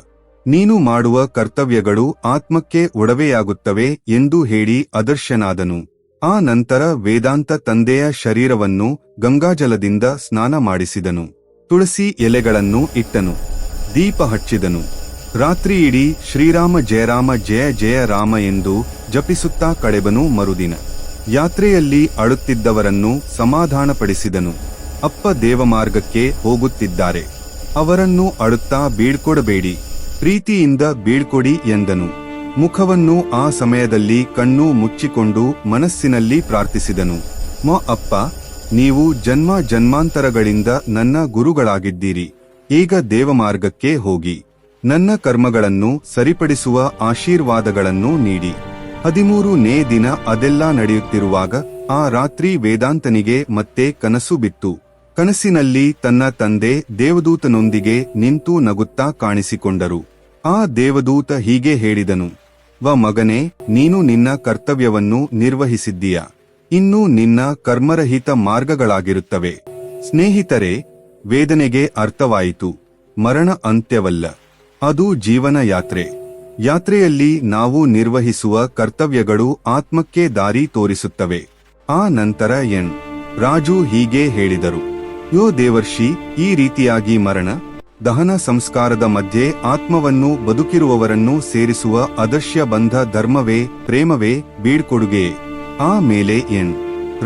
ನೀನು ಮಾಡುವ ಕರ್ತವ್ಯಗಳು ಆತ್ಮಕ್ಕೆ ಒಡವೆಯಾಗುತ್ತವೆ ಎಂದು ಹೇಳಿ ಅದರ್ಶನಾದನು. ಆ ನಂತರ ವೇದಾಂತ ತಂದೆಯ ಶರೀರವನ್ನು ಗಂಗಾಜಲದಿಂದ ಸ್ನಾನ ಮಾಡಿಸಿದನು. ತುಳಸಿ ಎಲೆಗಳನ್ನು ಇಟ್ಟನು. ದೀಪ ಹಚ್ಚಿದನು. ರಾತ್ರಿಯಿಡೀ ಶ್ರೀರಾಮ ಜಯರಾಮ ಜಯ ಜಯ ರಾಮ ಎಂದು ಜಪಿಸುತ್ತಾ ಕಳೆಬನು. ಮರುದಿನ ಯಾತ್ರೆಯಲ್ಲಿ ಅಳುತ್ತಿದ್ದವರನ್ನು ಸಮಾಧಾನಪಡಿಸಿದನು. ಅಪ್ಪ ದೇವಮಾರ್ಗಕ್ಕೆ ಹೋಗುತ್ತಿದ್ದಾರೆ, ಅವರನ್ನು ಅಳುತ್ತಾ ಬೀಳ್ಕೊಡಬೇಡಿ, ಪ್ರೀತಿಯಿಂದ ಬೀಳ್ಕೊಡಿ ಎಂದನು. ಮುಖವನ್ನು ಆ ಸಮಯದಲ್ಲಿ ಕಣ್ಣು ಮುಚ್ಚಿಕೊಂಡು ಮನಸ್ಸಿನಲ್ಲಿ ಪ್ರಾರ್ಥಿಸಿದನು. ಅಪ್ಪ, ನೀವು ಜನ್ಮ ಜನ್ಮಾಂತರಗಳಿಂದ ನನ್ನ ಗುರುಗಳಾಗಿದ್ದೀರಿ. ಈಗ ದೇವಮಾರ್ಗಕ್ಕೆ ಹೋಗಿ ನನ್ನ ಕರ್ಮಗಳನ್ನು ಸರಿಪಡಿಸುವ ಆಶೀರ್ವಾದಗಳನ್ನು ನೀಡಿ. 13ನೇ ದಿನ ಅದೆಲ್ಲ ನಡೆಯುತ್ತಿರುವಾಗ ಆ ರಾತ್ರಿ ವೇದಾಂತನಿಗೆ ಮತ್ತೆ ಕನಸು ಬಿತ್ತು. ಕನಸಿನಲ್ಲಿ ತನ್ನ ತಂದೆ ದೇವದೂತನೊಂದಿಗೆ ನಿಂತು ನಗುತ್ತಾ ಕಾಣಿಸಿಕೊಂಡರು. ಆ ದೇವದೂತ ಹೀಗೆ ಹೇಳಿದನು, ಮಗನೇ, ನೀನು ನಿನ್ನ ಕರ್ತವ್ಯವನ್ನು ನಿರ್ವಹಿಸಿದ್ದೀಯ. ಇನ್ನು ನಿನ್ನ ಕರ್ಮರಹಿತ ಮಾರ್ಗಗಳಾಗಿರುತ್ತವೆ. ಸ್ನೇಹಿತರೆ, ವೇದನೆಗೆ ಅರ್ಥವಾಯಿತು. ಮರಣ ಅಂತ್ಯವಲ್ಲ, ಅದು ಜೀವನ ಯಾತ್ರೆ. ಯಾತ್ರೆಯಲ್ಲಿ ನಾವು ನಿರ್ವಹಿಸುವ ಕರ್ತವ್ಯಗಳು ಆತ್ಮಕ್ಕೆ ದಾರಿ ತೋರಿಸುತ್ತವೆ. ಆ ನಂತರ ರಾಜು ಹೀಗೆ ಹೇಳಿದರು, ದೇವರ್ಷಿ, ಈ ರೀತಿಯಾಗಿ ಮರಣ ದಹನ ಸಂಸ್ಕಾರದ ಮಧ್ಯೆ ಆತ್ಮವನ್ನು ಬದುಕಿರುವವರನ್ನು ಸೇರಿಸುವ ಅದರ್ಶ್ಯ ಬಂಧ ಧರ್ಮವೇ, ಪ್ರೇಮವೇ, ಬೀಳ್ಕೊಡುಗೆಯೇ? ಆ ಮೇಲೆ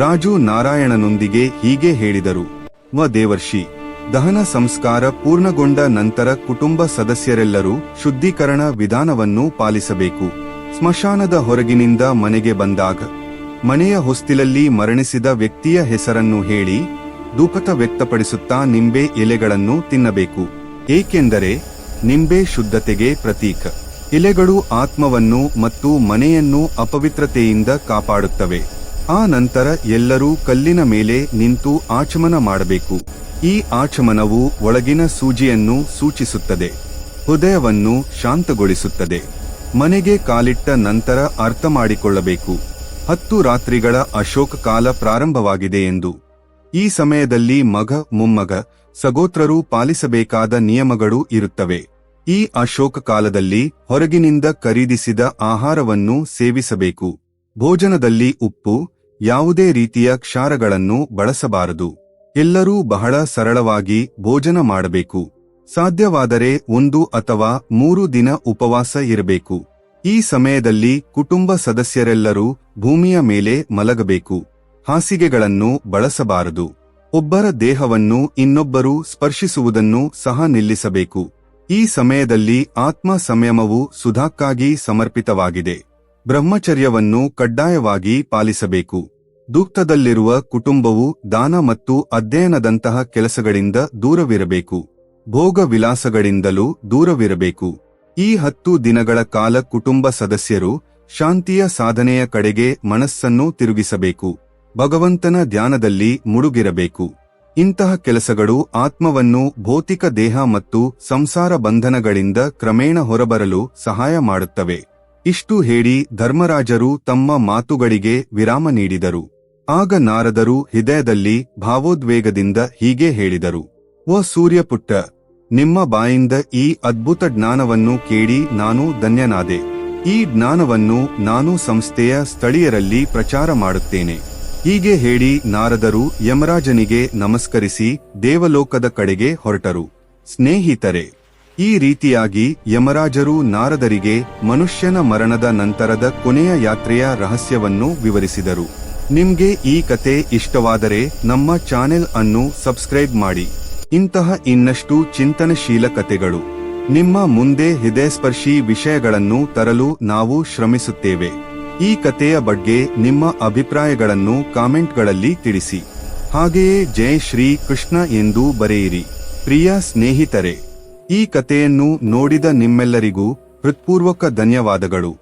ರಾಜು ನಾರಾಯಣನೊಂದಿಗೆ ಹೀಗೆ ಹೇಳಿದರು, ದೇವರ್ಷಿ, ದಹನ ಸಂಸ್ಕಾರ ಪೂರ್ಣಗೊಂಡ ನಂತರ ಕುಟುಂಬ ಸದಸ್ಯರೆಲ್ಲರೂ ಶುದ್ಧೀಕರಣ ವಿಧಾನವನ್ನು ಪಾಲಿಸಬೇಕು. ಸ್ಮಶಾನದ ಹೊರಗಿನಿಂದ ಮನೆಗೆ ಬಂದಾಗ ಮನೆಯ ಹೊಸ್ತಿಲಲ್ಲಿ ಮರಣಿಸಿದ ವ್ಯಕ್ತಿಯ ಹೆಸರನ್ನು ಹೇಳಿ ದುಃಖ ವ್ಯಕ್ತಪಡಿಸುತ್ತಾ ನಿಂಬೆ ಎಲೆಗಳನ್ನು ತಿನ್ನಬೇಕು. ಏಕೆಂದರೆ ನಿಂಬೆ ಶುದ್ಧತೆಗೆ ಪ್ರತೀಕ. ಎಲೆಗಳು ಆತ್ಮವನ್ನು ಮತ್ತು ಮನೆಯನ್ನು ಅಪವಿತ್ರತೆಯಿಂದ ಕಾಪಾಡುತ್ತವೆ. ಆ ನಂತರ ಎಲ್ಲರೂ ಕಲ್ಲಿನ ಮೇಲೆ ನಿಂತು ಆಚಮನ ಮಾಡಬೇಕು. ಈ ಆಚಮನವು ಒಳಗಿನ ಸೂಜಿಯನ್ನು ಸೂಚಿಸುತ್ತದೆ, ಹೃದಯವನ್ನು ಶಾಂತಗೊಳಿಸುತ್ತದೆ. ಮನೆಗೆ ಕಾಲಿಟ್ಟ ನಂತರ ಅರ್ಥ ಮಾಡಿಕೊಳ್ಳಬೇಕು, 10 ರಾತ್ರಿಗಳ ಅಶೋಕ ಕಾಲ ಪ್ರಾರಂಭವಾಗಿದೆ ಎಂದು. ಈ ಸಮಯದಲ್ಲಿ ಮಗ, ಮೊಮ್ಮಗ, ಸಗೋತ್ರರು ಪಾಲಿಸಬೇಕಾದ ನಿಯಮಗಳು ಇರುತ್ತವೆ. ಈ ಅಶೋಕ ಕಾಲದಲ್ಲಿ ಹೊರಗಿನಿಂದ ಖರೀದಿಸಿದ ಆಹಾರವನ್ನು ಸೇವಿಸಬೇಕು. ಭೋಜನದಲ್ಲಿ ಉಪ್ಪು, ಯಾವುದೇ ರೀತಿಯ ಕ್ಷಾರಗಳನ್ನು ಬಳಸಬಾರದು. ಎಲ್ಲರೂ ಬಹಳ ಸರಳವಾಗಿ ಭೋಜನ ಮಾಡಬೇಕು. ಸಾಧ್ಯವಾದರೆ 1 ಅಥವಾ 3 ದಿನ ಉಪವಾಸ ಇರಬೇಕು. ಈ ಸಮಯದಲ್ಲಿ ಕುಟುಂಬ ಸದಸ್ಯರೆಲ್ಲರೂ ಭೂಮಿಯ ಮೇಲೆ ಮಲಗಬೇಕು. ಹಾಸಿಗೆಗಳನ್ನು ಬಳಸಬಾರದು. ಒಬ್ಬರ ದೇಹವನ್ನು ಇನ್ನೊಬ್ಬರು ಸ್ಪರ್ಶಿಸುವುದನ್ನು ಸಹ ನಿಲ್ಲಿಸಬೇಕು. ಈ ಸಮಯದಲ್ಲಿ ಆತ್ಮ ಸಂಯಮವು ಸುಧಾಕ್ಕಾಗಿ ಸಮರ್ಪಿತವಾಗಿದೆ. ಬ್ರಹ್ಮಚರ್ಯವನ್ನು ಕಡ್ಡಾಯವಾಗಿ ಪಾಲಿಸಬೇಕು. ದುಃಖದಲ್ಲಿರುವ ಕುಟುಂಬವು ದಾನ ಮತ್ತು ಅಧ್ಯಯನದಂತಹ ಕೆಲಸಗಳಿಂದ ದೂರವಿರಬೇಕು. ಭೋಗ ವಿಲಾಸಗಳಿಂದಲೂ ದೂರವಿರಬೇಕು. ಈ 10 ದಿನಗಳ ಕಾಲ ಕುಟುಂಬ ಸದಸ್ಯರು ಶಾಂತಿಯ ಸಾಧನೆಯ ಕಡೆಗೆ ಮನಸ್ಸನ್ನು ತಿರುಗಿಸಬೇಕು. ಭಗವಂತನ ಧ್ಯಾನದಲ್ಲಿ ಮುಳುಗಿರಬೇಕು. ಇಂತಹ ಕೆಲಸಗಳು ಆತ್ಮವನ್ನು ಭೌತಿಕ ದೇಹ ಮತ್ತು ಸಂಸಾರ ಬಂಧನಗಳಿಂದ ಕ್ರಮೇಣ ಹೊರಬರಲು ಸಹಾಯ ಮಾಡುತ್ತವೆ. ಇಷ್ಟು ಹೇಳಿ ಧರ್ಮರಾಜರು ತಮ್ಮ ಮಾತುಗಳಿಗೆ ವಿರಾಮ ನೀಡಿದರು. ಆಗ ನಾರದರು ಹೃದಯದಲ್ಲಿ ಭಾವೋದ್ವೇಗದಿಂದ ಹೀಗೆ ಹೇಳಿದರು, ಸೂರ್ಯಪುಟ್ಟ, ನಿಮ್ಮ ಬಾಯಿಂದ ಈ ಅದ್ಭುತ ಜ್ಞಾನವನ್ನು ಕೇಳಿ ನಾನು ಧನ್ಯನಾದೆ. ಈ ಜ್ಞಾನವನ್ನು ನಾನು ಸಂಸ್ಥೆಯ ಸ್ಥಳೀಯರಲ್ಲಿ ಪ್ರಚಾರ ಮಾಡುತ್ತೇನೆ. ಹೀಗೆ ಹೇಳಿ ನಾರದರು ಯಮರಾಜನಿಗೆ ನಮಸ್ಕರಿಸಿ ದೇವಲೋಕದ ಕಡೆಗೆ ಹೊರಟರು. ಸ್ನೇಹಿತರೆ, ಈ ರೀತಿಯಾಗಿ ಯಮರಾಜರು ನಾರದರಿಗೆ ಮನುಷ್ಯನ ಮರಣದ ನಂತರದ ಕೊನೆಯ ಯಾತ್ರೆಯ ರಹಸ್ಯವನ್ನು ವಿವರಿಸಿದರು. ನಿಮ್ಗೆ ಈ ಕತೆ ಇಷ್ಟವಾದರೆ ನಮ್ಮ ಚಾನೆಲ್ ಅನ್ನು ಸಬ್ಸ್ಕ್ರೈಬ್ ಮಾಡಿ. ಇಂತಹ ಇನ್ನಷ್ಟು ಚಿಂತನಶೀಲ ಕತೆಗಳು ನಿಮ್ಮ ಮುಂದೆ ಹೃದಯಸ್ಪರ್ಶಿ ವಿಷಯಗಳನ್ನು ತರಲು ನಾವು ಶ್ರಮಿಸುತ್ತೇವೆ. ಈ ಕಥೆಯ ಬಗ್ಗೆ ನಿಮ್ಮ ಅಭಿಪ್ರಾಯಗಳನ್ನು ಕಾಮೆಂಟ್ಗಳಲ್ಲಿ ತಿಳಿಸಿ. ಹಾಗೆಯೇ ಜೈ ಶ್ರೀ ಕೃಷ್ಣ ಎಂದು ಬರೆಯಿರಿ. ಪ್ರಿಯ ಸ್ನೇಹಿತರೆ, ಈ ಕಥೆಯನ್ನು ನೋಡಿದ ನಿಮ್ಮೆಲ್ಲರಿಗೂ ಹೃತ್ಪೂರ್ವಕ ಧನ್ಯವಾದಗಳು.